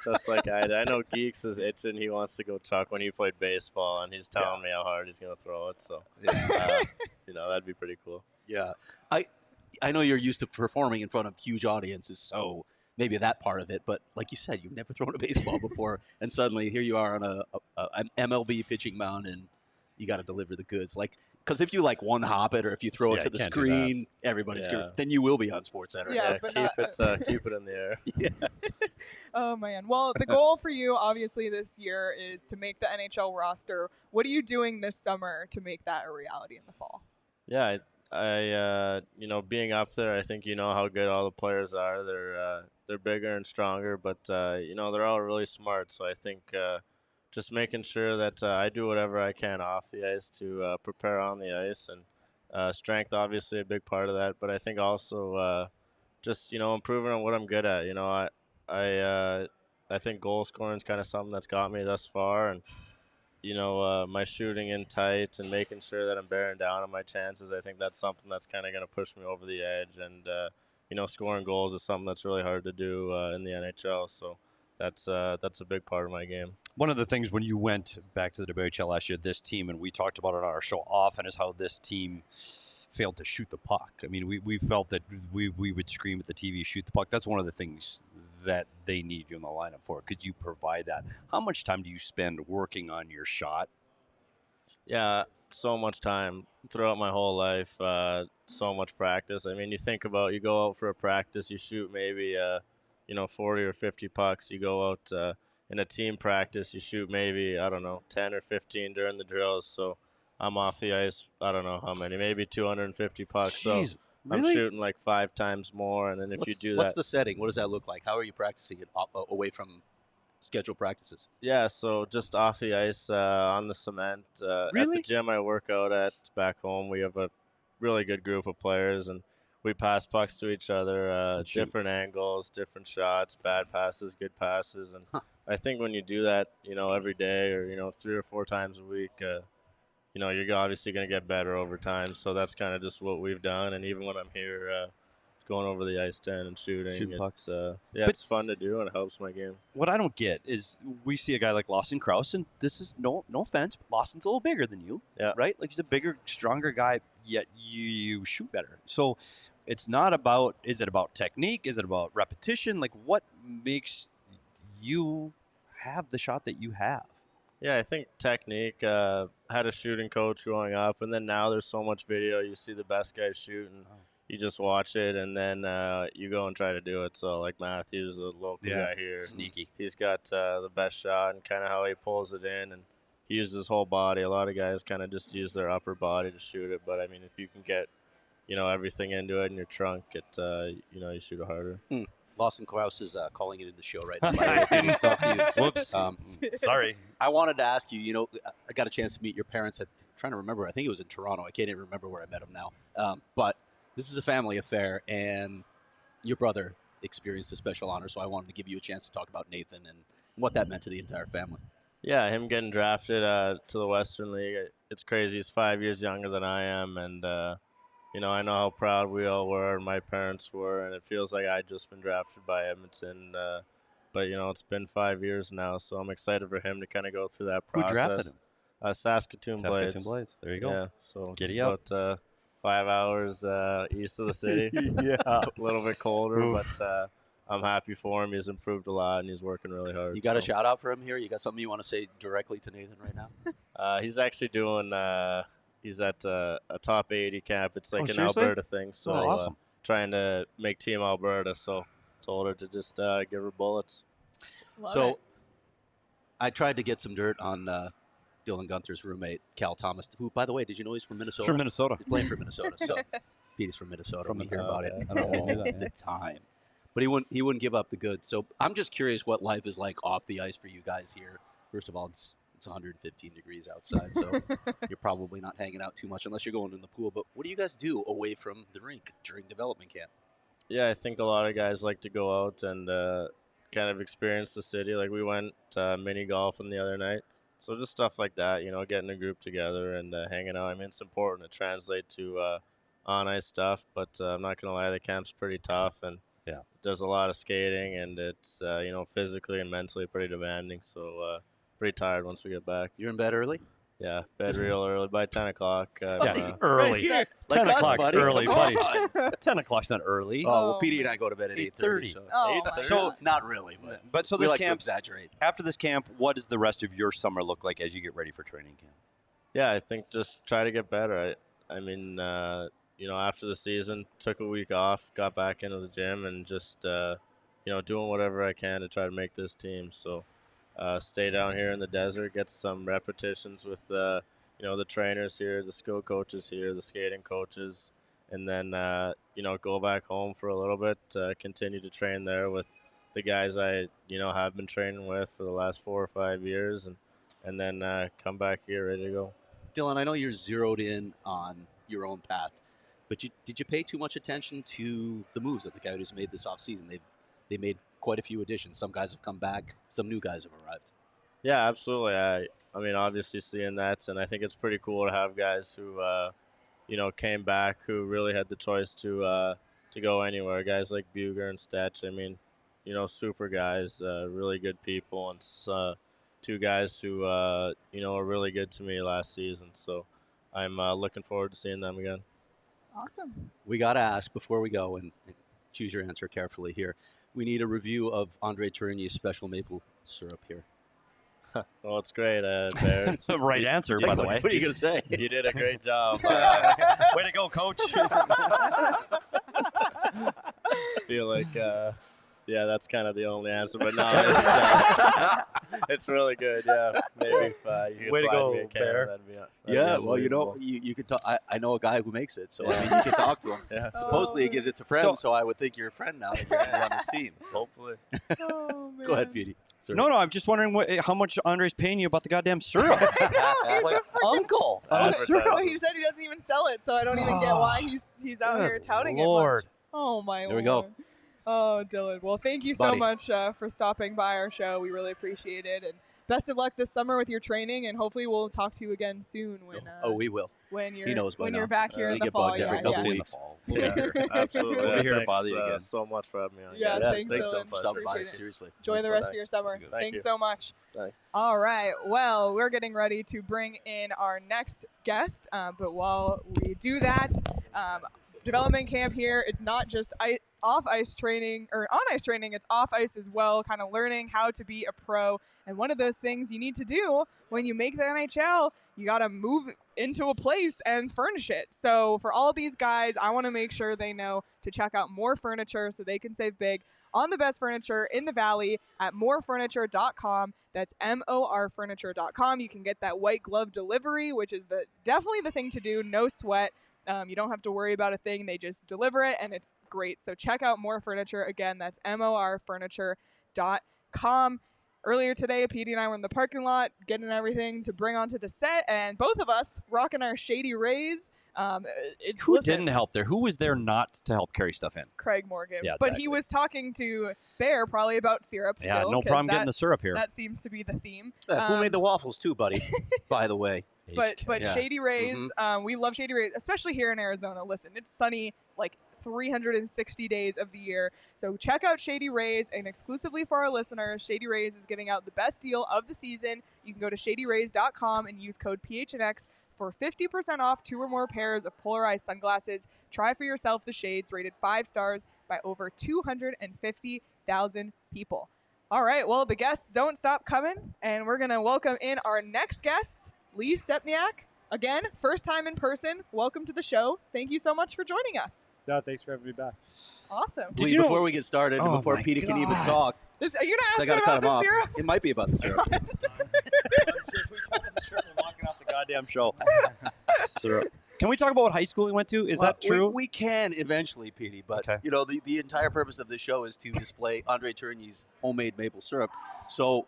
Just like I did. I know Geeks is itching. He wants to go chuck when he played baseball, and he's telling me how hard he's going to throw it. So, that'd be pretty cool. Yeah, I know you're used to performing in front of huge audiences, so maybe that part of it. But like you said, you've never thrown a baseball before, and suddenly here you are on an MLB pitching mound, and you got to deliver the goods. Because if you one hop it, or if you throw it to the screen, everybody's then you will be on SportsCenter. Yeah, but keep it in the air. Yeah. Oh man. Well, the goal for you, obviously, this year is to make the NHL roster. What are you doing this summer to make that a reality in the fall? Yeah, I being up there, I think how good all the players are. They're bigger and stronger, but they're all really smart. So I think just making sure that I do whatever I can off the ice to prepare on the ice, and strength obviously a big part of that. But I think also just improving on what I'm good at. I think goal scoring is kind of something that's got me thus far, and my shooting in tight and making sure that I'm bearing down on my chances. I think that's something that's kind of going to push me over the edge. And, scoring goals is something that's really hard to do in the NHL. So that's a big part of my game. One of the things when you went back to the WHL last year, this team, and we talked about it on our show often, is how this team failed to shoot the puck. I mean, we felt that we would scream at the TV, shoot the puck. That's one of the things that they need you in the lineup for. Could you provide that? How much time do you spend working on your shot? Yeah, so much time throughout my whole life, so much practice. I mean, you go out for a practice, you shoot maybe, 40 or 50 pucks. You go out in a team practice, you shoot maybe, 10 or 15 during the drills. So I'm off the ice, I don't know how many, maybe 250 pucks. Jeez. So Really? I'm shooting 5 times more, and then if you do that... What's the setting? What does that look like? How are you practicing it away from scheduled practices? Yeah, so just off the ice, on the cement. Really? At the gym I work out at back home, we have a really good group of players, and we pass pucks to each other, different angles, different shots, bad passes, good passes. And I think when you do that, every day or, 3 or 4 times a week, you're obviously going to get better over time. So that's kind of just what we've done. And even when I'm here going over the Ice Den and shooting pucks, it's fun to do, and it helps my game. What I don't get is we see a guy like Lawson Krause, and this is no offense, but Lawson's a little bigger than you, right? He's a bigger, stronger guy, yet you shoot better. So it's not about, is it about technique? Is it about repetition? What makes you have the shot that you have? Yeah, I think technique. I had a shooting coach growing up, and then now there's so much video. You see the best guys shoot, and you just watch it, and then you go and try to do it. So, Matthews, a local guy here. Sneaky. He's got the best shot and kind of how he pulls it in, and he uses his whole body. A lot of guys kind of just use their upper body to shoot it, but, I mean, if you can get, everything into it in your trunk, you shoot it harder. Lawson Krause is calling it in the show right now. I didn't talk to you. Whoops. Sorry. I wanted to ask you, I got a chance to meet your parents I'm trying to remember, I think it was in Toronto. I can't even remember where I met them now. But this is a family affair, and your brother experienced a special honor, so I wanted to give you a chance to talk about Nathan and what that meant to the entire family. Yeah, him getting drafted to the Western League, it's crazy. He's 5 years younger than I am, and I know how proud we all were, and my parents were, and it feels like I'd just been drafted by Edmonton. But, it's been 5 years now, so I'm excited for him to kind of go through that process. Who drafted him? Saskatoon Blades. There you go. Yeah, so Giddy it's about 5 hours east of the city. Yeah. It's a little bit colder, but I'm happy for him. He's improved a lot, and he's working really hard. You got a shout out for him here? You got something you want to say directly to Nathan right now? He's actually doing he's at a top 80 camp. It's like an seriously? Alberta thing, so awesome. trying to make Team Alberta. So told her to just give her bullets. Love it. I tried to get some dirt on Dylan Guenther's roommate, Cal Thomas, who, by the way, did you know he's from Minnesota? From Minnesota. He's playing for Minnesota. So Petey's from Minnesota. From we hear about it I don't know all the time. But he wouldn't give up the goods. So I'm just curious what life is like off the ice for you guys here. First of all, it's 115 degrees outside, so you're probably not hanging out too much unless you're going in the pool. But what do you guys do away from the rink during development camp? Yeah, I think a lot of guys like to go out and kind of experience the city. Like we went mini golfing the other night. So just stuff like that, getting a group together and hanging out. I mean, it's important to translate to on-ice stuff, but I'm not going to lie, the camp's pretty tough, and there's a lot of skating, and it's, physically and mentally pretty demanding. So pretty tired once we get back. You're in bed early? Yeah, bed real early, by 10 o'clock. Early. Like 10 us, o'clock's buddy. early, Come buddy. on. 10 o'clock's not early. Oh, well, Petey and I go to bed at 8:30. So. Oh, my 8:30. So- God. Not really, but So we this like camp's, to exaggerate. after this camp, what does the rest of your summer look like as you get ready for training camp? Yeah, I think just try to get better. I mean, after the season, took a week off, got back into the gym, and just, doing whatever I can to try to make this team. So stay down here in the desert, get some repetitions with, the trainers here, the skill coaches here, the skating coaches, and then, go back home for a little bit, continue to train there with the guys I, have been training with for the last 4 or 5 years, and then come back here ready to go. Dylan, I know you're zeroed in on your own path, but did you pay too much attention to the moves that the Coyotes made this offseason? They made quite a few additions. Some guys have come back. Some new guys have arrived. Yeah, absolutely. I mean, obviously seeing that, and I think it's pretty cool to have guys who, came back who really had the choice to go anywhere. Guys like Buger and Stetch. I mean, super guys, really good people, and two guys who, were really good to me last season. So I'm looking forward to seeing them again. Awesome. We got to ask before we go, and choose your answer carefully here. We need a review of André Tourigny's special maple syrup here. Well, it's great, Bear. Right answer, by the way. What are you going to say? You did a great job. Way to go, coach. I feel like, that's kind of the only answer. But no, it's really good. Yeah, maybe if you could Way to slide go, me a can, Bear. that'd be Yeah, well, unbelievable. you can talk. I know a guy who makes it, so I mean, you can talk to him. Yeah, Supposedly, he gives it to friends, so I would think you're a friend now that you're on this team. So. hopefully. Oh, man. Go ahead, Petey. Sorry. No, I'm just wondering how much Andre's paying you about the goddamn syrup. He's a freaking Uncle. On the syrup. Oh, he said he doesn't even sell it, so I don't even get why he's out here Good touting Lord. it much. Oh, my There Lord. we go. Oh, Dylan. Well, thank you so Buddy. much for stopping by our show. We really appreciate it. And best of luck this summer with your training, and hopefully we'll talk to you again soon We will. when you're He knows by when now. you're back here We in the get fall. bugged every Yeah, couple yeah. weeks. Yeah, absolutely. We'll be here to Thanks, bother you again. so much for having me on. Yeah, guys. thanks, Dylan. Dylan. for stopping by. Appreciate it. Seriously. Enjoy the rest of your summer. Thank Thanks you. so much. Thanks. All right. Well, we're getting ready to bring in our next guest. But while we do that, development camp here, it's not just off-ice training or on-ice training. It's off-ice as well, kind of learning how to be a pro. And one of those things you need to do when you make the NHL, you got to move into a place and furnish it. So for all these guys, I want to make sure they know to check out More Furniture so they can save big on the best furniture in the Valley at morefurniture.com. That's morfurniture.com. You can get that white glove delivery, which is definitely the thing to do. No sweat. You don't have to worry about a thing. They just deliver it, and it's great. So check out More Furniture. Again, that's morfurniture.com. Earlier today, Petey and I were in the parking lot getting everything to bring onto the set, and both of us rocking our Shady Rays. Who didn't help there? Who was there not to help carry stuff in? Craig Morgan. Yeah, But exactly. he was talking to Bear probably about syrup Yeah, still, no 'cause problem getting the syrup here. That seems to be the theme. Who made the waffles too, buddy? By the way. But Yeah. Shady Rays, we love Shady Rays, especially here in Arizona. Listen, it's sunny like 360 days of the year. So check out Shady Rays, and exclusively for our listeners, Shady Rays is giving out the best deal of the season. You can go to shadyrays.com and use code PHNX for 50% off 2 or more pairs of polarized sunglasses. Try for yourself the shades rated 5 stars by over 250,000 people. All right, well, the guests don't stop coming, and we're going to welcome in our next guest, Lee Stempniak. Again, first time in person. Welcome to the show. Thank you so much for joining us. No, thanks for having me back. Awesome. Lee, before we get started, and Oh before my Petey can even God. talk, Are you so I going to got ask to cut him him about off. the syrup? It might be about the syrup. Knocking off the goddamn show. Syrup. Can we talk about what high school he went to? Is that true? We can eventually, Petey, but Okay. the entire purpose of this show is to display André Tourigny's homemade maple syrup. So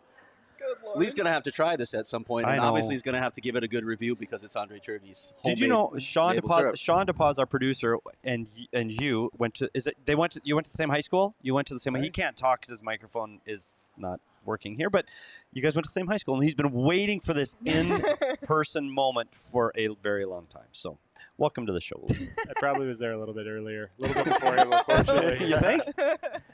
Good Lord. Lee's going to have to try this at some point, I and know. obviously he's going to have to give it a good review because it's André Tourigny's homemade Did you know Sean maple syrup. DePaz, our producer, and you went to? You went to the same high school? You went to the same. He can't talk because his microphone is not working here. But you guys went to the same high school, and he's been waiting for this in-person moment for a very long time. So, welcome to the show. I probably was there a little bit earlier, a little bit before him, unfortunately. You think?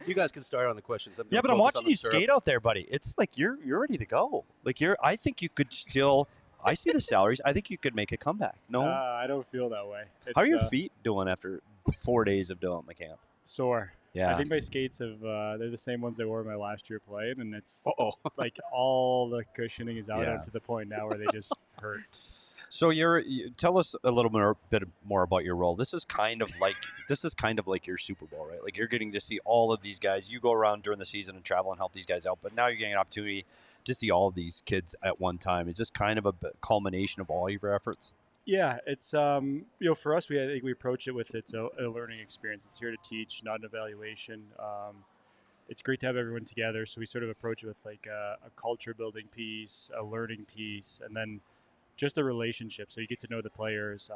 You guys can start on the questions. Yeah, but I'm watching you skate out there, buddy. It's like you're ready to go. Like I think you could still. I see the salaries. I think you could make a comeback. No, I don't feel that way. how are your It's, feet doing after 4 days of development camp? sore? Yeah. I think my skates they're the same ones I wore my last year playing, and it's like all the cushioning is out Yeah. up to the point now where they just hurt. So tell us a bit more about your role. This is kind of like your Super Bowl, right? Like you're getting to see all of these guys. You go around during the season and travel and help these guys out, but now you're getting an opportunity to see all of these kids at one time. Is this kind of a culmination of all your efforts? Yeah, it's for us, I think we approach it with it's a learning experience. It's here to teach, not an evaluation. It's great to have everyone together, so we sort of approach it with like a culture building piece, a learning piece, and then just a relationship. So you get to know the players.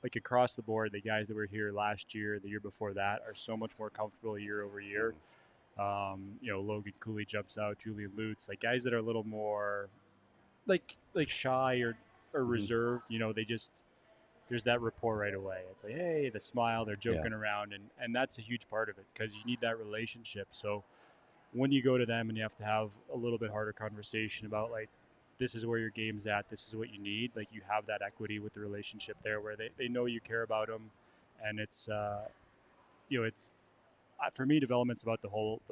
Like across the board, the guys that were here last year, the year before that, are so much more comfortable year over year. Logan Cooley jumps out, Julian Lutz, like guys that are a little more like shy or reserved. There's that rapport right away. It's like, hey, the smile, they're joking around, and that's a huge part of it because you need that relationship. So when you go to them and you have to have a little bit harder conversation about like, this is where your game's at, this is what you need, like you have that equity with the relationship there where they know you care about them, and it's for me, development's about the whole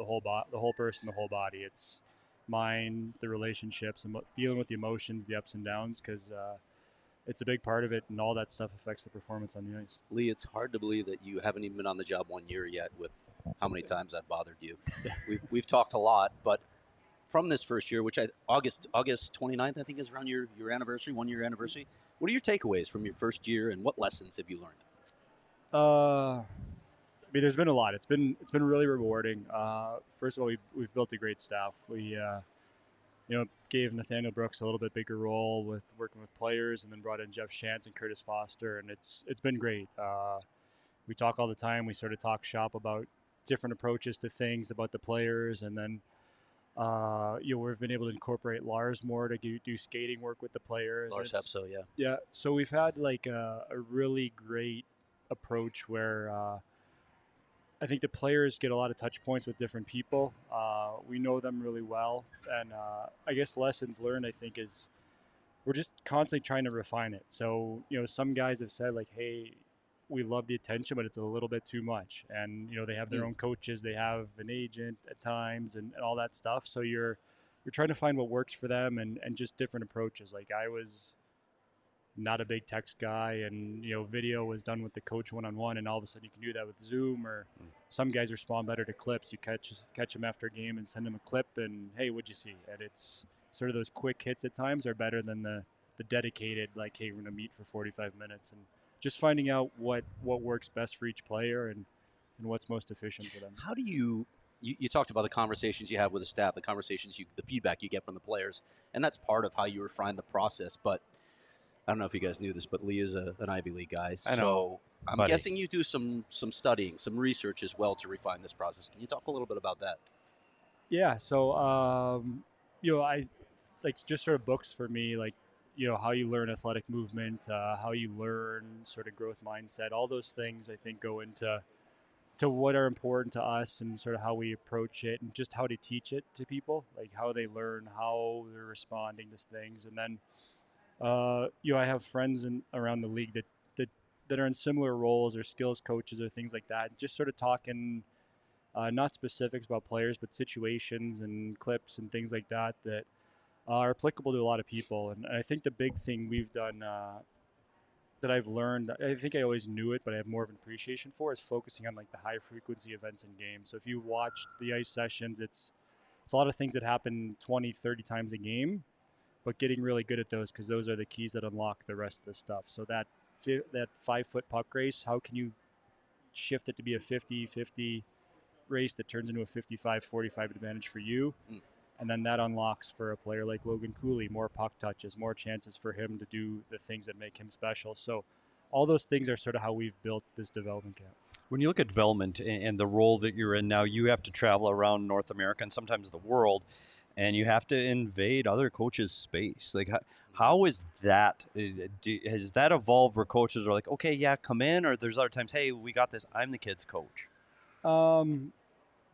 person, the whole body. It's mind, the relationships, and dealing with the emotions, the ups and downs, because it's a big part of it, and all that stuff affects the performance on the ice. Lee, it's hard to believe that you haven't even been on the job 1 year yet with how many times I've bothered you. We've talked a lot, but from this first year, which August 29th, I think is around your anniversary, 1 year anniversary. What are your takeaways from your first year, and what lessons have you learned? There's been a lot. It's been really rewarding. First of all, we've built a great staff. We gave Nathaniel Brooks a little bit bigger role with working with players, and then brought in Jeff Shantz and Curtis Foster, and it's been great. We talk all the time. We sort of talk shop about different approaches to things, about the players, and then we've been able to incorporate Lars more to do skating work with the players. Lars Hepso, yeah. Yeah, so we've had like a really great approach where I think the players get a lot of touch points with different people. We know them really well, and I guess lessons learned, I think, is we're just constantly trying to refine it. So, some guys have said like, hey, we love the attention, but it's a little bit too much. And, they have their own coaches, they have an agent at times and all that stuff. So you're trying to find what works for them and just different approaches. Like I was not a big text guy, and, video was done with the coach one-on-one, and all of a sudden you can do that with Zoom, or some guys respond better to clips. You catch them after a game and send them a clip and, hey, what'd you see? And it's sort of those quick hits at times are better than the dedicated, like, hey, we're going to meet for 45 minutes. And just finding out what works best for each player and what's most efficient for them. How do you talked about the conversations you have with the staff, the feedback you get from the players, and that's part of how you refine the process. But I don't know if you guys knew this, but Lee is an Ivy League guy. I know. So I'm guessing you do some studying, some research as well to refine this process. Can you talk a little bit about that? Yeah. So, I like just sort of books for me, like, how you learn athletic movement, how you learn sort of growth mindset, all those things I think go into what are important to us and sort of how we approach it and just how to teach it to people, like how they learn, how they're responding to things. And then, I have friends around the league that are in similar roles or skills coaches or things like that, just sort of talking, not specifics about players, but situations and clips and things like that are applicable to a lot of people. And I think the big thing we've done that I've learned, I think I always knew it, but I have more of an appreciation for, is focusing on like the high frequency events in games. So if you watch the ice sessions, it's a lot of things that happen 20, 30 times a game, but getting really good at those, because those are the keys that unlock the rest of the stuff. So that 5-foot puck race, how can you shift it to be a 50-50 race that turns into a 55-45 advantage for you? And then that unlocks for a player like Logan Cooley more puck touches, more chances for him to do the things that make him special. So all those things are sort of how we've built this development camp. When you look at development and the role that you're in now, you have to travel around North America and sometimes the world, and you have to invade other coaches' space. Like, how is that? Has that evolved where coaches are like, okay, yeah, come in, or there's other times, hey, we got this, I'm the kid's coach?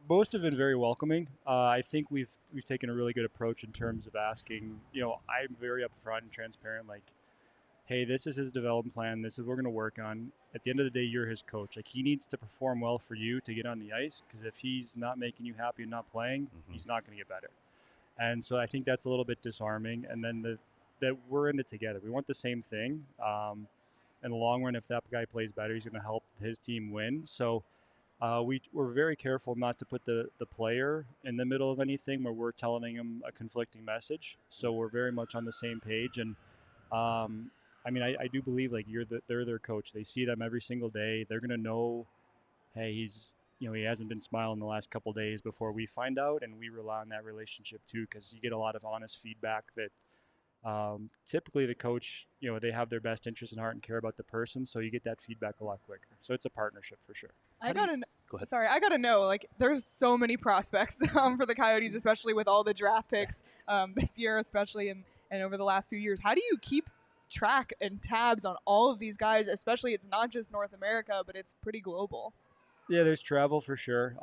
Most have been very welcoming. I think we've taken a really good approach in terms of asking, I'm very upfront and transparent, like, hey, this is his development plan. This is what we're going to work on. At the end of the day, you're his coach. Like, he needs to perform well for you to get on the ice, because if he's not making you happy and not playing, he's not going to get better. And so I think that's a little bit disarming. And then that we're in it together. We want the same thing. In the long run, if that guy plays better, he's going to help his team win. So we're very careful not to put the player in the middle of anything where we're telling him a conflicting message. So we're very much on the same page. And I do believe like they're their coach. They see them every single day. They're going to know, hey, he hasn't been smiling the last couple of days before we find out, and we rely on that relationship too, because you get a lot of honest feedback that typically the coach, they have their best interest in heart and care about the person, so you get that feedback a lot quicker. So it's a partnership for sure. I gotta know, like, there's so many prospects for the Coyotes, especially with all the draft picks this year, especially and over the last few years. How do you keep track and tabs on all of these guys, especially it's not just North America, but it's pretty global? Yeah, there's travel for sure.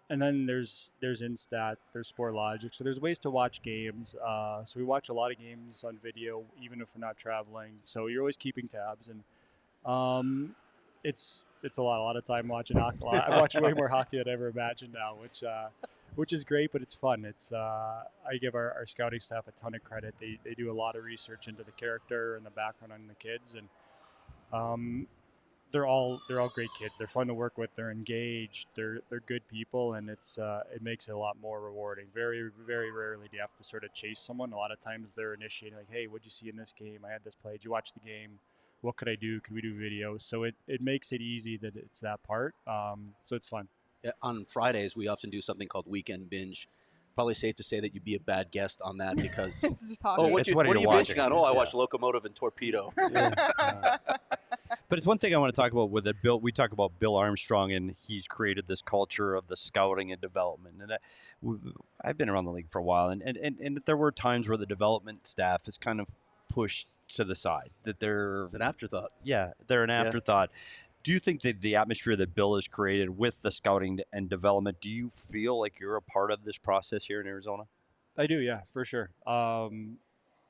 And then there's Instat, there's Sportlogic. So there's ways to watch games. So we watch a lot of games on video, even if we're not traveling. So you're always keeping tabs. And it's a lot of time watching hockey. I watch way more hockey than I ever imagined now, which is great, but it's fun. I give our scouting staff a ton of credit. They do a lot of research into the character and the background on the kids. And they're all great kids. They're fun to work with. They're engaged. They're good people, and it makes it a lot more rewarding. Very, very rarely do you have to sort of chase someone. A lot of times they're initiating, like, hey, what'd you see in this game? I had this play. Did you watch the game? What could I do? Could we do video? So it makes it easy that it's that part. So it's fun. Yeah, on Fridays, we often do something called Weekend Binge. Probably safe to say that you'd be a bad guest on that because It's just hockey. oh, what are you binging on? Oh, I watched Locomotive and Torpedo. But it's one thing I want to talk about with it. Bill, we talk about Bill Armstrong, and he's created this culture of the scouting and development. And I've been around the league for a while, and there were times where the development staff is kind of pushed to the side. That It's an afterthought. Yeah, they're an afterthought. Do you think that the atmosphere that Bill has created with the scouting and development, do you feel like you're a part of this process here in Arizona? I do, yeah, for sure.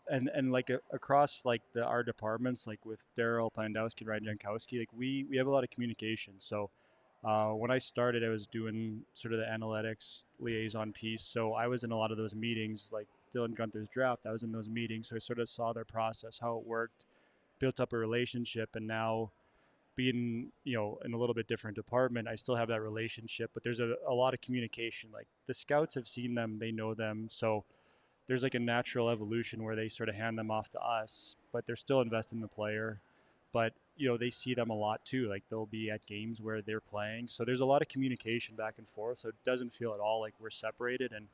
And like across like our departments, like with Daryl Pandowski and Ryan Jankowski, like we have a lot of communication. So when I started, I was doing sort of the analytics liaison piece. So I was in a lot of those meetings, like Dylan Guenther's draft. I was in those meetings, so I sort of saw their process, how it worked, built up a relationship, and now being in a little bit different department, I still have that relationship, but there's a lot of communication. Like the scouts have seen them, they know them, so there's like a natural evolution where they sort of hand them off to us, but they're still invested in the player. But they see them a lot too. Like they'll be at games where they're playing, so there's a lot of communication back and forth. So it doesn't feel at all like we're separated, and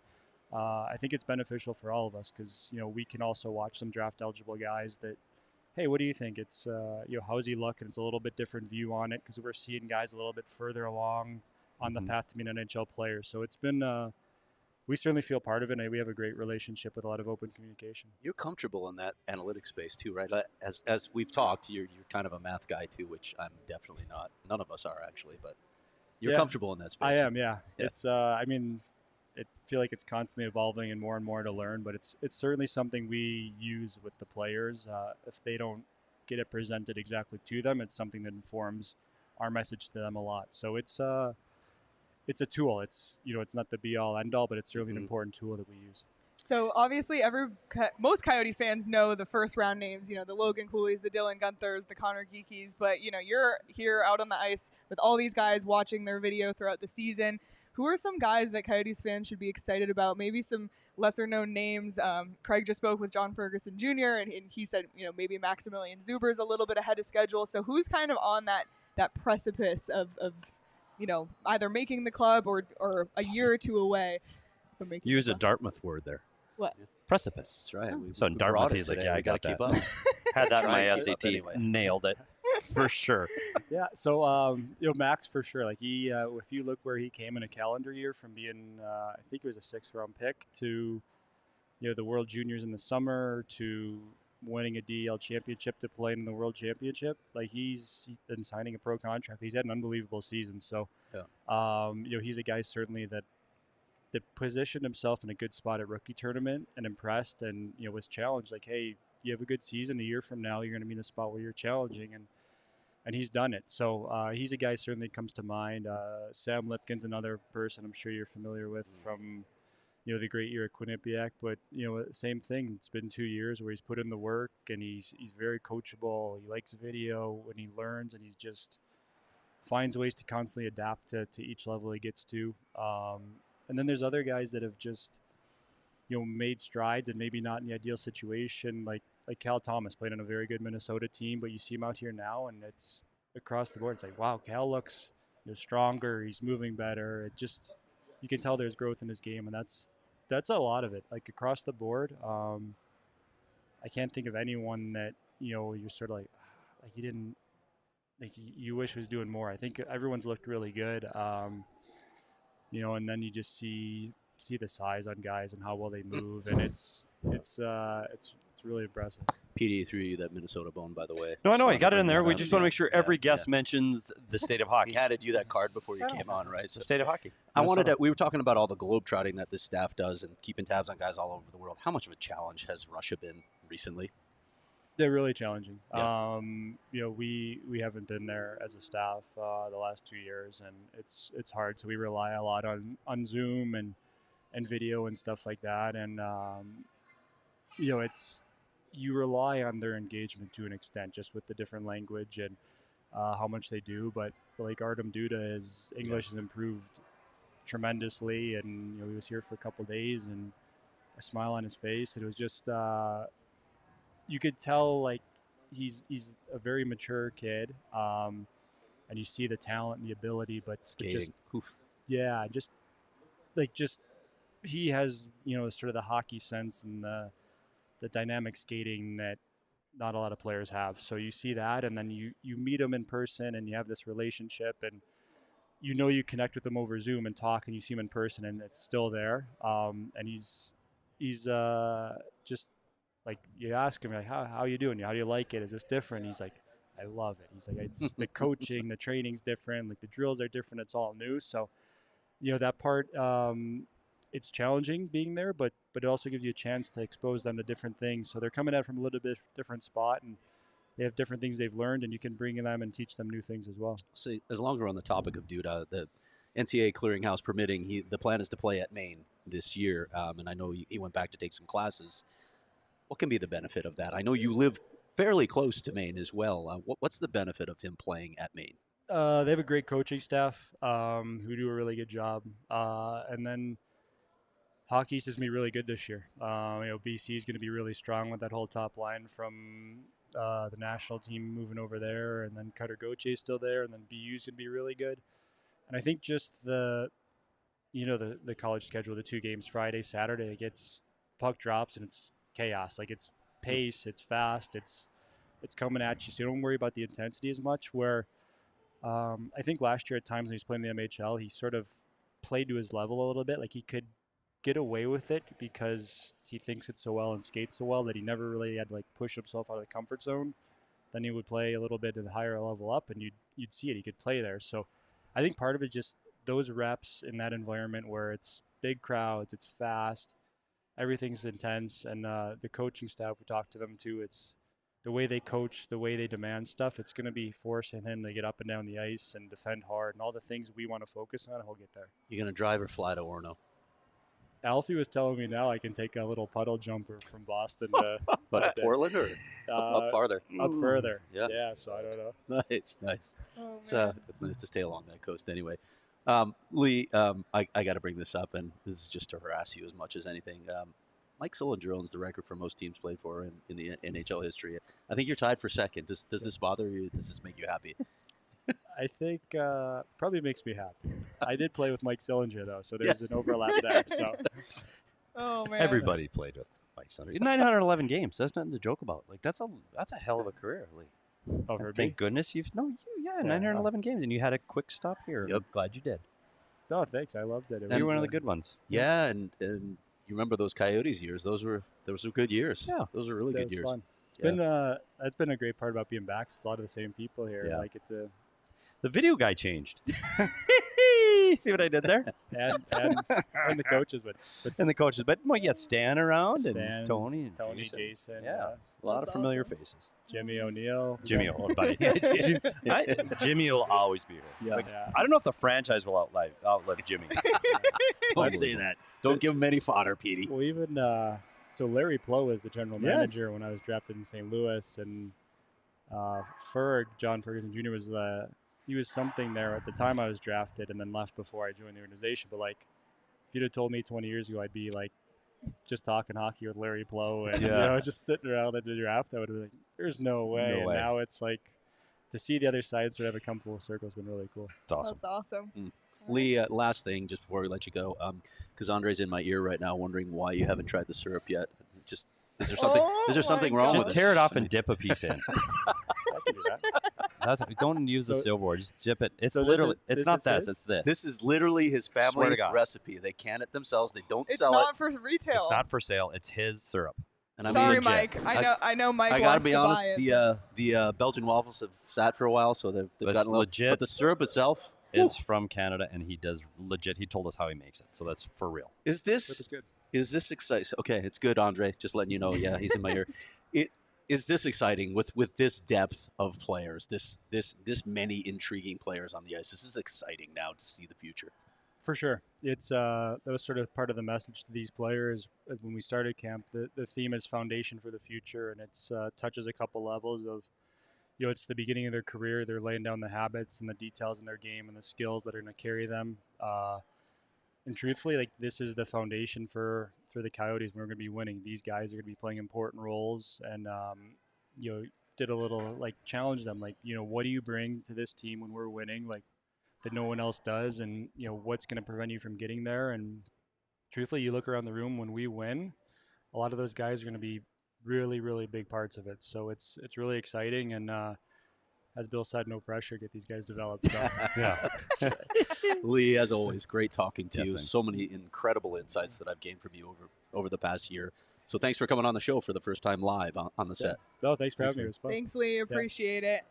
I think it's beneficial for all of us because we can also watch some draft eligible guys that, hey, what do you think? It's how's he looking? It's a little bit different view on it because we're seeing guys a little bit further along on the path to being an NHL player. So it's been we certainly feel part of it, and we have a great relationship with a lot of open communication. You're comfortable in that analytics space too, right? As we've talked, you're kind of a math guy too, which I'm definitely not. None of us are actually, but you're comfortable in that space. I am, yeah. It's I feel like it's constantly evolving and more to learn, but it's certainly something we use with the players. If they don't get it presented exactly to them, it's something that informs our message to them a lot. So it's a tool. It's it's not the be all end all, but it's certainly an important tool that we use. So obviously, most Coyotes fans know the first round names. You know, the Logan Coolies, the Dylan Guenthers, the Connor Geekies. But you know, you're here out on the ice with all these guys watching their video throughout the season. Who are some guys that Coyotes fans should be excited about? Maybe some lesser known names. Craig just spoke with John Ferguson Jr. and he said, you know, maybe Maximilian Zuber's a little bit ahead of schedule. So who's kind of on that precipice of you know, either making the club or a year or two away from making. You used a Dartmouth word there. What? Precipice. That's right. So in Dartmouth, he's like, yeah, I got to keep that. up. Had that in Try my and keep SAT. up anyway. Nailed it for sure. Yeah, so you know, Max for sure. Like he, if you look where he came in a calendar year from being, I think it was a 6th round pick to, you know, the World Juniors in the summer to winning a DEL championship to play in the World Championship. Like he's been signing a pro contract. He's had an unbelievable season. So, you know, he's a guy certainly that positioned himself in a good spot at rookie tournament and impressed, and you know was challenged. Like, hey, you have a good season. A year from now, you're going to be in a spot where you're challenging, and he's done it. So he's a guy certainly comes to mind. Sam Lipkin's another person I'm sure you're familiar with from, you know, the great year at Quinnipiac. But you know, same thing. It's been 2 years where he's put in the work and he's very coachable. He likes video and he learns, and he's just finds ways to constantly adapt to each level he gets to. And then there's other guys that have just, you know, made strides and maybe not in the ideal situation. Like Cal Thomas played on a very good Minnesota team, but you see him out here now, and it's across the board. It's like, wow, Cal looks, you know, stronger. He's moving better. It just, you can tell there's growth in his game, and that's a lot of it. Like across the board, I can't think of anyone that, you know, you're sort of like he didn't, like you wish was doing more. I think everyone's looked really good. You know, and then you just see the size on guys and how well they move, and it's really impressive. Petey threw you that Minnesota bone, by the way. No, I know. Just You got it in wanted to there. bring We that just up. want to make sure every guest Yeah. mentions the state of hockey. He handed you that card before you came on, right? So State of hockey. I wanted to, we were talking about all the globetrotting that this staff does and keeping tabs on guys all over the world. How much of a challenge has Russia been recently? They're really challenging. Yeah. You know, we haven't been there as a staff the last 2 years, and it's hard. So we rely a lot on Zoom and video and stuff like that. And you know, you rely on their engagement to an extent, just with the different language and how much they do. But like Artem Duda, his English has improved tremendously, and you know, he was here for a couple days and a smile on his face. It was just. You could tell like he's a very mature kid, and you see the talent and the ability, but Skating. just Oof. yeah, just he has, you know, sort of the hockey sense and the dynamic skating that not a lot of players have. So you see that, and then you meet him in person, and you have this relationship, and you know you connect with him over Zoom and talk, and you see him in person, and it's still there. And he's just. Like you ask him, like, how you doing? How do you like it? Is this different? He's like, I love it. He's like, it's the coaching, the training's different. Like the drills are different. It's all new. So, you know, that part, it's challenging being there, but it also gives you a chance to expose them to different things. So they're coming at from a little bit different spot, and they have different things they've learned, and you can bring them and teach them new things as well. So as long as we're on the topic of Duda, the NCAA clearinghouse permitting, the plan is to play at Maine this year. And I know he went back to take some classes. What can be the benefit of that? I know you live fairly close to Maine as well. What's the benefit of him playing at Maine? They have a great coaching staff who do a really good job. And then hockey is going to be really good this year. You know, BC is going to be really strong with that whole top line from the national team moving over there, and then Cutter Gauthier is still there, and then BU is going to be really good. And I think just the college schedule, the 2 games, Friday, Saturday, it gets puck drops and it's chaos. Like it's pace, it's fast, it's coming at you, so you don't worry about the intensity as much. Where I think last year at times when he was playing the MHL, he sort of played to his level a little bit. Like he could get away with it because he thinks it so well and skates so well that he never really had to like push himself out of the comfort zone. Then he would play a little bit at the higher level up, and you'd see it. He could play there. So I think part of it is just those reps in that environment where it's big crowds, it's fast, everything's intense, and the coaching staff, we talk to them too. It's the way they coach, the way they demand stuff. It's going to be forcing him to get up and down the ice and defend hard and all the things we want to focus on. He'll get there. You going to drive or fly to Orono? Alfie was telling me now I can take a little puddle jumper from Boston to But at Portland or up farther? Up further. Yeah. Yeah, so I don't know. Nice. Oh, It's nice to stay along that coast anyway. Lee, I got to bring this up, and this is just to harass you as much as anything. Mike Sillinger owns the record for most teams played for in the NHL history. I think you're tied for second. Does this bother you? Does this make you happy? I think probably makes me happy. I did play with Mike Sillinger, though, so there's an overlap there. So. Oh, man. Everybody played with Mike Sunder. 911 games. That's nothing to joke about. Like that's a hell of a career, Lee. Over Thank goodness you've 911 games, and you had a quick stop here. Yep. I'm glad you did. No, thanks. I loved it. You were one of the good ones. Yeah, and you remember those Coyotes years? Those were good years. Yeah, those were really good years. Fun. That's been a great part about being back. It's a lot of the same people here. Yeah. I get to The video guy changed. See what I did there? and the coaches, but And the coaches. But well, you got Stan around Stan, and Tony and Jason, Yeah, a lot of familiar faces. Jimmy O'Neill. Jimmy, buddy. Jimmy will always be here. Yeah. Like, I don't know if the franchise will outlive Jimmy. Don't say that. Don't give him any fodder, Petey. Well, even so, Larry Plow was the general Yes. manager when I was drafted in St. Louis, and John Ferguson Jr. was he was something there at the time I was drafted, and then left before I joined the organization. But like, if you'd have told me 20 years ago I'd be like just talking hockey with Larry Plow and just sitting around at the draft, I would have been like, "There's no way." No way. And now it's like to see the other side sort of have it come full circle has been really cool. It's awesome. That's awesome. Lee, last thing, just before we let you go, because Andre's in my ear right now, wondering why you haven't tried the syrup yet. Just is there something? Is there something wrong Just with tear it? it off and dip a piece in. I can do that. Don't use the So- silverware. Just dip it. It's so this literally. is- it's this not is this. his? It's this. This is literally his Swear family to God. recipe. They can it themselves. They don't It's sell not it. for retail. It's not for sale. It's his syrup. And I Sorry, mean, Mike. I know Mike I gotta wants be to honest. buy it. The Belgian waffles have sat for a while, so they've That's gotten a little, legit. But the syrup itself Is from Canada, and he does legit. He told us how he makes it, so that's for real. is Which is this good. is this exciting? Okay, it's good, Andre. Just letting you know. Yeah, he's in my ear. Is this exciting with this depth of players? This many intriguing players on the ice. This is exciting now to see the future. For sure. It's that was sort of part of the message to these players when we started camp. The theme is foundation for the future, and it's touches a couple levels of, it's the beginning of their career. They're laying down the habits and the details in their game and the skills that are going to carry them. And truthfully, like this is the foundation for the Coyotes. We're going to be winning. These guys are going to be playing important roles, and did a little like challenge them, like what do you bring to this team when we're winning, like that no one else does, and what's going to prevent you from getting there. And truthfully, you look around the room when we win, a lot of those guys are going to be really, really big parts of it. So it's really exciting, and as Bill said, no pressure, get these guys developed. So. Yeah. Lee, as always, great talking to Yeah, you. thanks. So many incredible insights that I've gained from you over the past year. So thanks for coming on the show for the first time live on the set. No, thanks for having me. It was fun. Thanks, Lee. Appreciate it.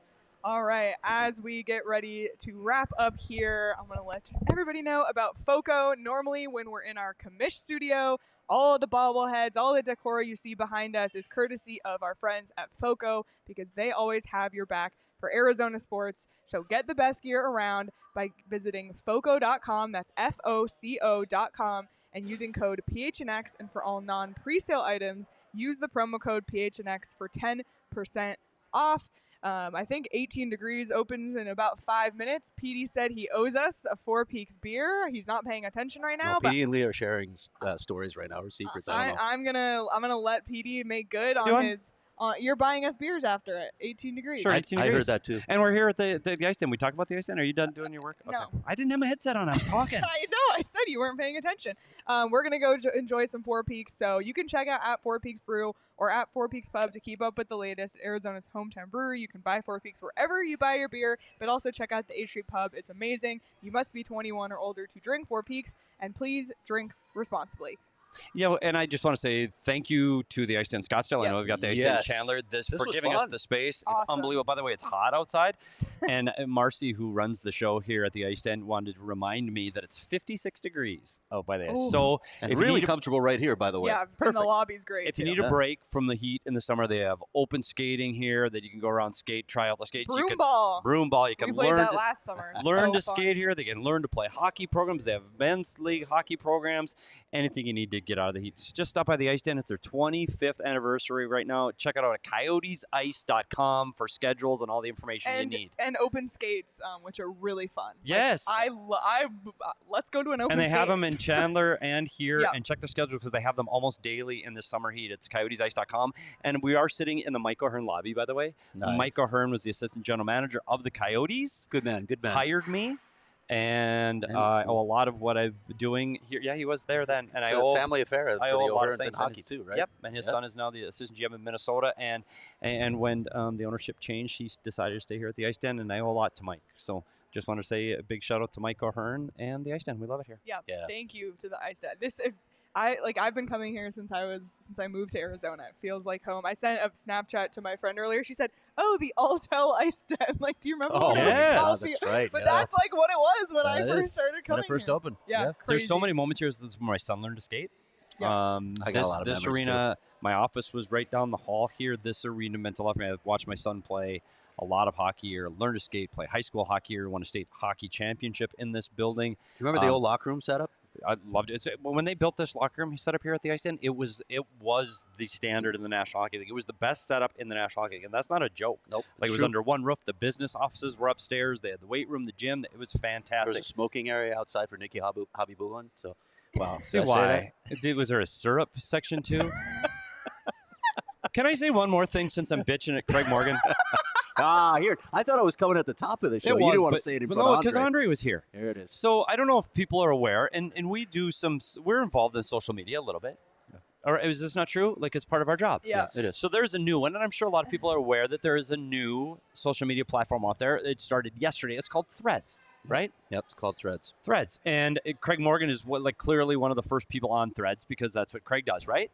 All right. As we get ready to wrap up here, I'm going to let everybody know about FOCO. Normally, when we're in our commish studio, all of the bobbleheads, all the decor you see behind us is courtesy of our friends at FOCO, because they always have your back for Arizona sports. So get the best gear around by visiting FOCO.com. That's FOCO.com. And using code PHNX. And for all non-presale items, use the promo code PHNX for 10% off. I think 18 Degrees opens in about 5 minutes. Petey said he owes us a Four Peaks beer. He's not paying attention right now. No, but Petey and Lee are sharing stories right now, or secrets. I don't know. I'm gonna let Petey make good on Doing? his. You're buying us beers after it. 18 Degrees. Sure. I 18 heard degrees. that too. And we're here at the Ice Den. We talked about the Ice Den. Are you done doing your work? No. I didn't have my headset on. I was talking. I know. I said you weren't paying attention. We're going to go enjoy some Four Peaks. So you can check out at Four Peaks Brew or at Four Peaks Pub to keep up with the latest. Arizona's hometown brewery. You can buy Four Peaks wherever you buy your beer, but also check out the 8th Street Pub. It's amazing. You must be 21 or older to drink Four Peaks, and please drink responsibly. Yeah, and I just want to say thank you to the Ice Den Scottsdale. I know we've got the Ice Den Chandler for was giving us fun. the space. Awesome. It's unbelievable. By the way, it's hot outside. And Marcy, who runs the show here at the Ice Den, wanted to remind me that it's 56 degrees out by the ice. Ooh. So And if you really need comfortable right here, by the way. Yeah, and the Perfect. lobby's great. if you too. need a break from the heat in the summer, they have open skating here that you can go around, skate, try out the skates. You broom can, ball. broom ball. You We can played learn that to, last summer. learn So to fun. skate here. They can learn to play hockey programs. They have men's league hockey programs. Anything you need to get out of the heat. Just stop by the Ice Den. It's their 25th anniversary right now. Check it out at coyotesice.com for schedules and all the information you need. And open skates, which are really fun. Yes. Like, let's go to an open And they skate. have them in Chandler and here. Yeah. And check their schedule because they have them almost daily in the summer heat. It's coyotesice.com. And we are sitting in the Mike O'Hearn lobby, by the way. Nice. Mike O'Hearn was the assistant general manager of the Coyotes. Good man. Hired me. And I owe a lot of what I'm doing here. Yeah, he was there then. And It's I a owe family affair for I the owe a lot of O'Hearns things in hockey too, right? Yep, and his son is now the assistant GM in Minnesota. And when the ownership changed, he decided to stay here at the Ice Den, and I owe a lot to Mike. So just want to say a big shout out to Mike O'Hearn and the Ice Den. We love it here. Yeah, Yeah. thank you to the Ice Den. I've been coming here since I moved to Arizona. It feels like home. I sent a Snapchat to my friend earlier. She said, "Oh, the Altel Ice Den." Like, do you remember? Oh, what it was yes. called? that's right. But yeah. that's like what it was when I That first is started coming. when I first here. opened. Yeah, There's so crazy. many moments here. This is where my son learned to skate. Yeah. I got a lot of this memories, arena, my office was right down the hall here. This arena meant a lot for me. I watched my son play a lot of hockey here, learn to skate, play high school hockey here, won a state hockey championship in this building. You remember the old locker room setup? I loved it. When they built this locker room set up here at the Ice Den, it was the standard in the National Hockey League. It was the best setup in the National Hockey League, and that's not a joke. Nope. Like it was under one roof. The business offices were upstairs. They had the weight room, the gym. It was There fantastic. was a smoking area outside for Nikki Habibulin. So, wow. See Did I say why? Was there a syrup section too? Can I say one more thing since I'm bitching at Craig Morgan? Here. I thought I was coming at the top of the show. It You was, didn't want to but- say it in but front no, of because Andre. Andre was here. Here it is. So I don't know if people are aware, and we do we're involved in social media a little bit. Or is this not true? Like it's part of our job. Yeah. It is. So there's a new one, and I'm sure a lot of people are aware that there is a new social media platform out there. It started yesterday. It's called Threads, right? Yep, it's called Threads. Threads. And Craig Morgan is clearly one of the first people on Threads because that's what Craig does, right?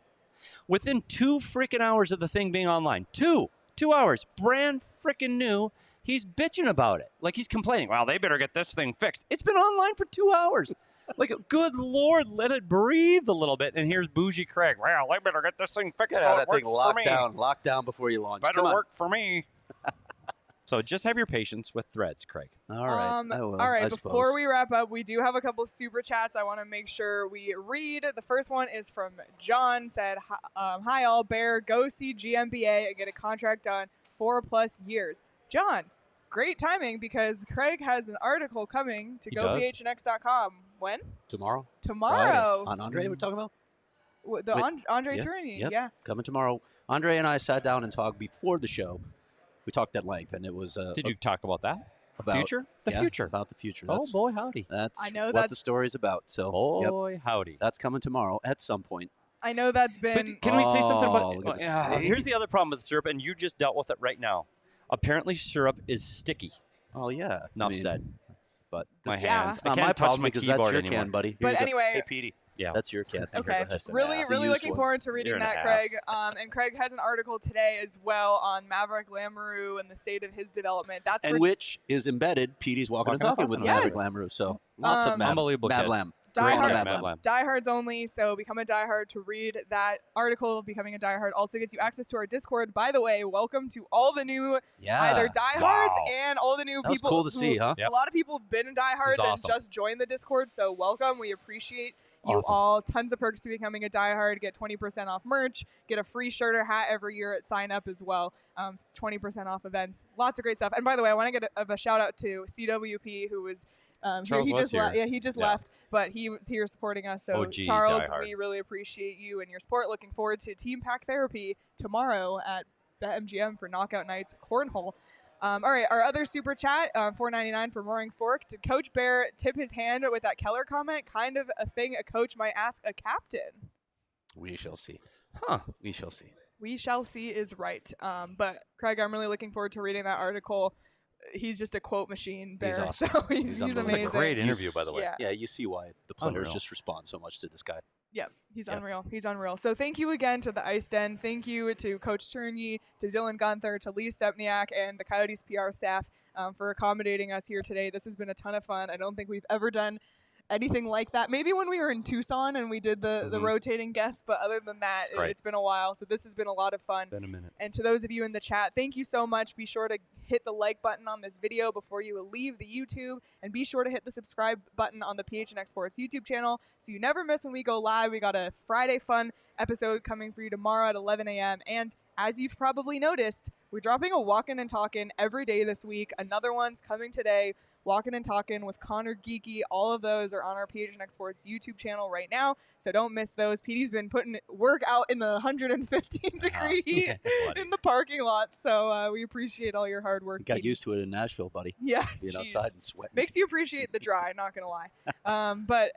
Within 2 freaking hours of the thing being online, 2 hours, brand freaking new, he's bitching about it. Like he's complaining, well, they better get this thing fixed. It's been online for 2 hours. Like, good Lord, let it breathe a little bit. And here's Bougie Craig. Well, they better get this thing fixed. Gotta so have it that thing works locked down before you launch. Better Come on. work for me. So just have your patience with Threads, Craig. All right. I will, all right. I Before suppose. we wrap up, we do have a couple super chats I want to make sure we read. The first one is from John. Said, "Hi all, Bear. Go see GMBA and get a contract done 4+ years." John, great timing because Craig has an article coming to He does? PHNX.com. When? Tomorrow? Tomorrow. Friday. On Andre, we're talking about? Andre Yeah, Tourigny. yep. Yeah. Coming tomorrow. Andre and I sat down and talked before the show. We talked at length, and it was Did you talk about that? about Future? The yeah, future. about the future. Oh, That's, boy, howdy. that's I know what that's- the story's about. So, Boy, howdy. that's coming tomorrow at some point. I know that's But been. can we say something Oh, look about at the yeah, state. here's the other problem with syrup, and you just dealt with it right now. Apparently, syrup is sticky. Oh yeah. Enough I mean, said. But My this- Yeah. hands. It's I not can't my touch problem my because that's keyboard your anymore. can, buddy. Here But you go. anyway- Hey, Petey. Yeah. That's your can. Okay, Here, go ahead. really, ass. really Used looking one. forward to reading You're an that, ass. Craig. And Craig has an article today as well on Maverick Lamoureux and the state of his development. That's And for which is embedded. Petey's walking and Walking and talking with talking. Maverick Yes. Lamoureux. So lots of Unbelievable kid. Mavlam. Die Great Hard. Mavlam. Diehards only, so become a diehard to read that article. Becoming a diehard also gets you access to our Discord. By the way, welcome to all the new Yeah. either diehards Wow. and all the new That was people. cool to who- see, huh? Yep. A lot of people have been in diehards It was and awesome. just joined the Discord, so welcome. We appreciate you Awesome. all. Tons of perks to becoming a diehard. Get 20% off merch. Get a free shirt or hat every year at sign up as well. 20% off events. Lots of great stuff. And by the way, I want to get a shout out to CWP, who was here. Charles He was just here. he just Yeah. left, but he was here supporting us. So OG Charles, diehard. we really appreciate you and your support. Looking forward to Team Pack Therapy tomorrow at the MGM for Knockout Nights Cornhole. All right, our other super chat, $4.99 for Roaring Fork. Did Coach Bear tip his hand with that Keller comment? Kind of a thing a coach might ask a captain. We shall see. Huh. We shall see. We shall see is right. But Craig, I'm really looking forward to reading that article. He's just a quote machine, Bear. awesome. So he's unbelievable. amazing. It's a great interview, by the way. Yeah. Yeah, you see why the players Unreal. just respond so much to this guy. Yep, he's unreal. He's unreal. So thank you again to the Ice Den. Thank you to Coach Tourigny, to Dylan Guenther, to Lee Stempniak, and the Coyotes PR staff for accommodating us here today. This has been a ton of fun. I don't think we've ever done anything like that. Maybe when we were in Tucson and we did the rotating guests, but other than that, it's been a while. So this has been a lot of fun. Been a minute. And to those of you in the chat, thank you so much. Be sure to hit the like button on this video before you leave the YouTube, and be sure to hit the subscribe button on the PHNX Sports YouTube channel so you never miss when we go live. We got a Friday fun episode coming for you tomorrow at 11 a.m. And as you've probably noticed, we're dropping a Walkin' and Talkin' every day this week. Another one's coming today. Walkin' and Talkin' with Connor Geeky. All of those are on our PHNX Sports YouTube channel right now, so don't miss those. Petey's been putting work out in the 115 degree heat in the parking lot, so we appreciate all your hard work. You got used to it in Nashville, buddy. Yeah, being outside and sweating. Makes you appreciate the dry, not going to lie. But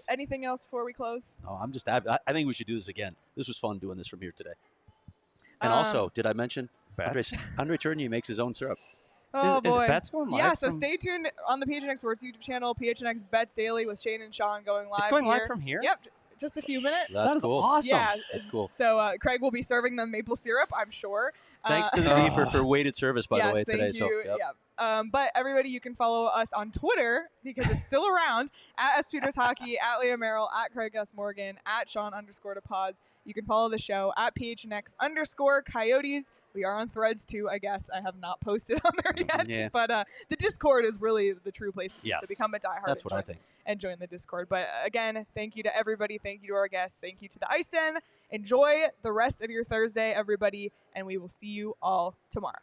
anything else before we close? Oh, I'm just happy. I think we should do this again. This was fun doing this from here today. And also, did I mention André Tourigny makes his own syrup? Oh, boy. Is Bets going live? Yeah, so stay tuned on the PHNX Sports YouTube channel, PHNX Bets Daily with Shane and Sean going live. It's going here. live from here? Yep, just a few minutes. That's cool. Awesome. Yeah, that's cool. So Craig will be serving them maple syrup, I'm sure. Thanks to the D for weighted service, by the way, today. Thank you. So, yep. But everybody, you can follow us on Twitter because it's still around at SPeters Hockey, at Leah Merrill, at Craig S. Morgan, at Sean_DePaz. You can follow the show at PHNX_Coyotes. We are on Threads too, I guess. I have not posted on there yet. Yeah. But the Discord is really the true place to be. So become a diehard. That's what I think. And join the Discord. But again, thank you to everybody. Thank you to our guests. Thank you to the Ice Den. Enjoy the rest of your Thursday, everybody. And we will see you all tomorrow.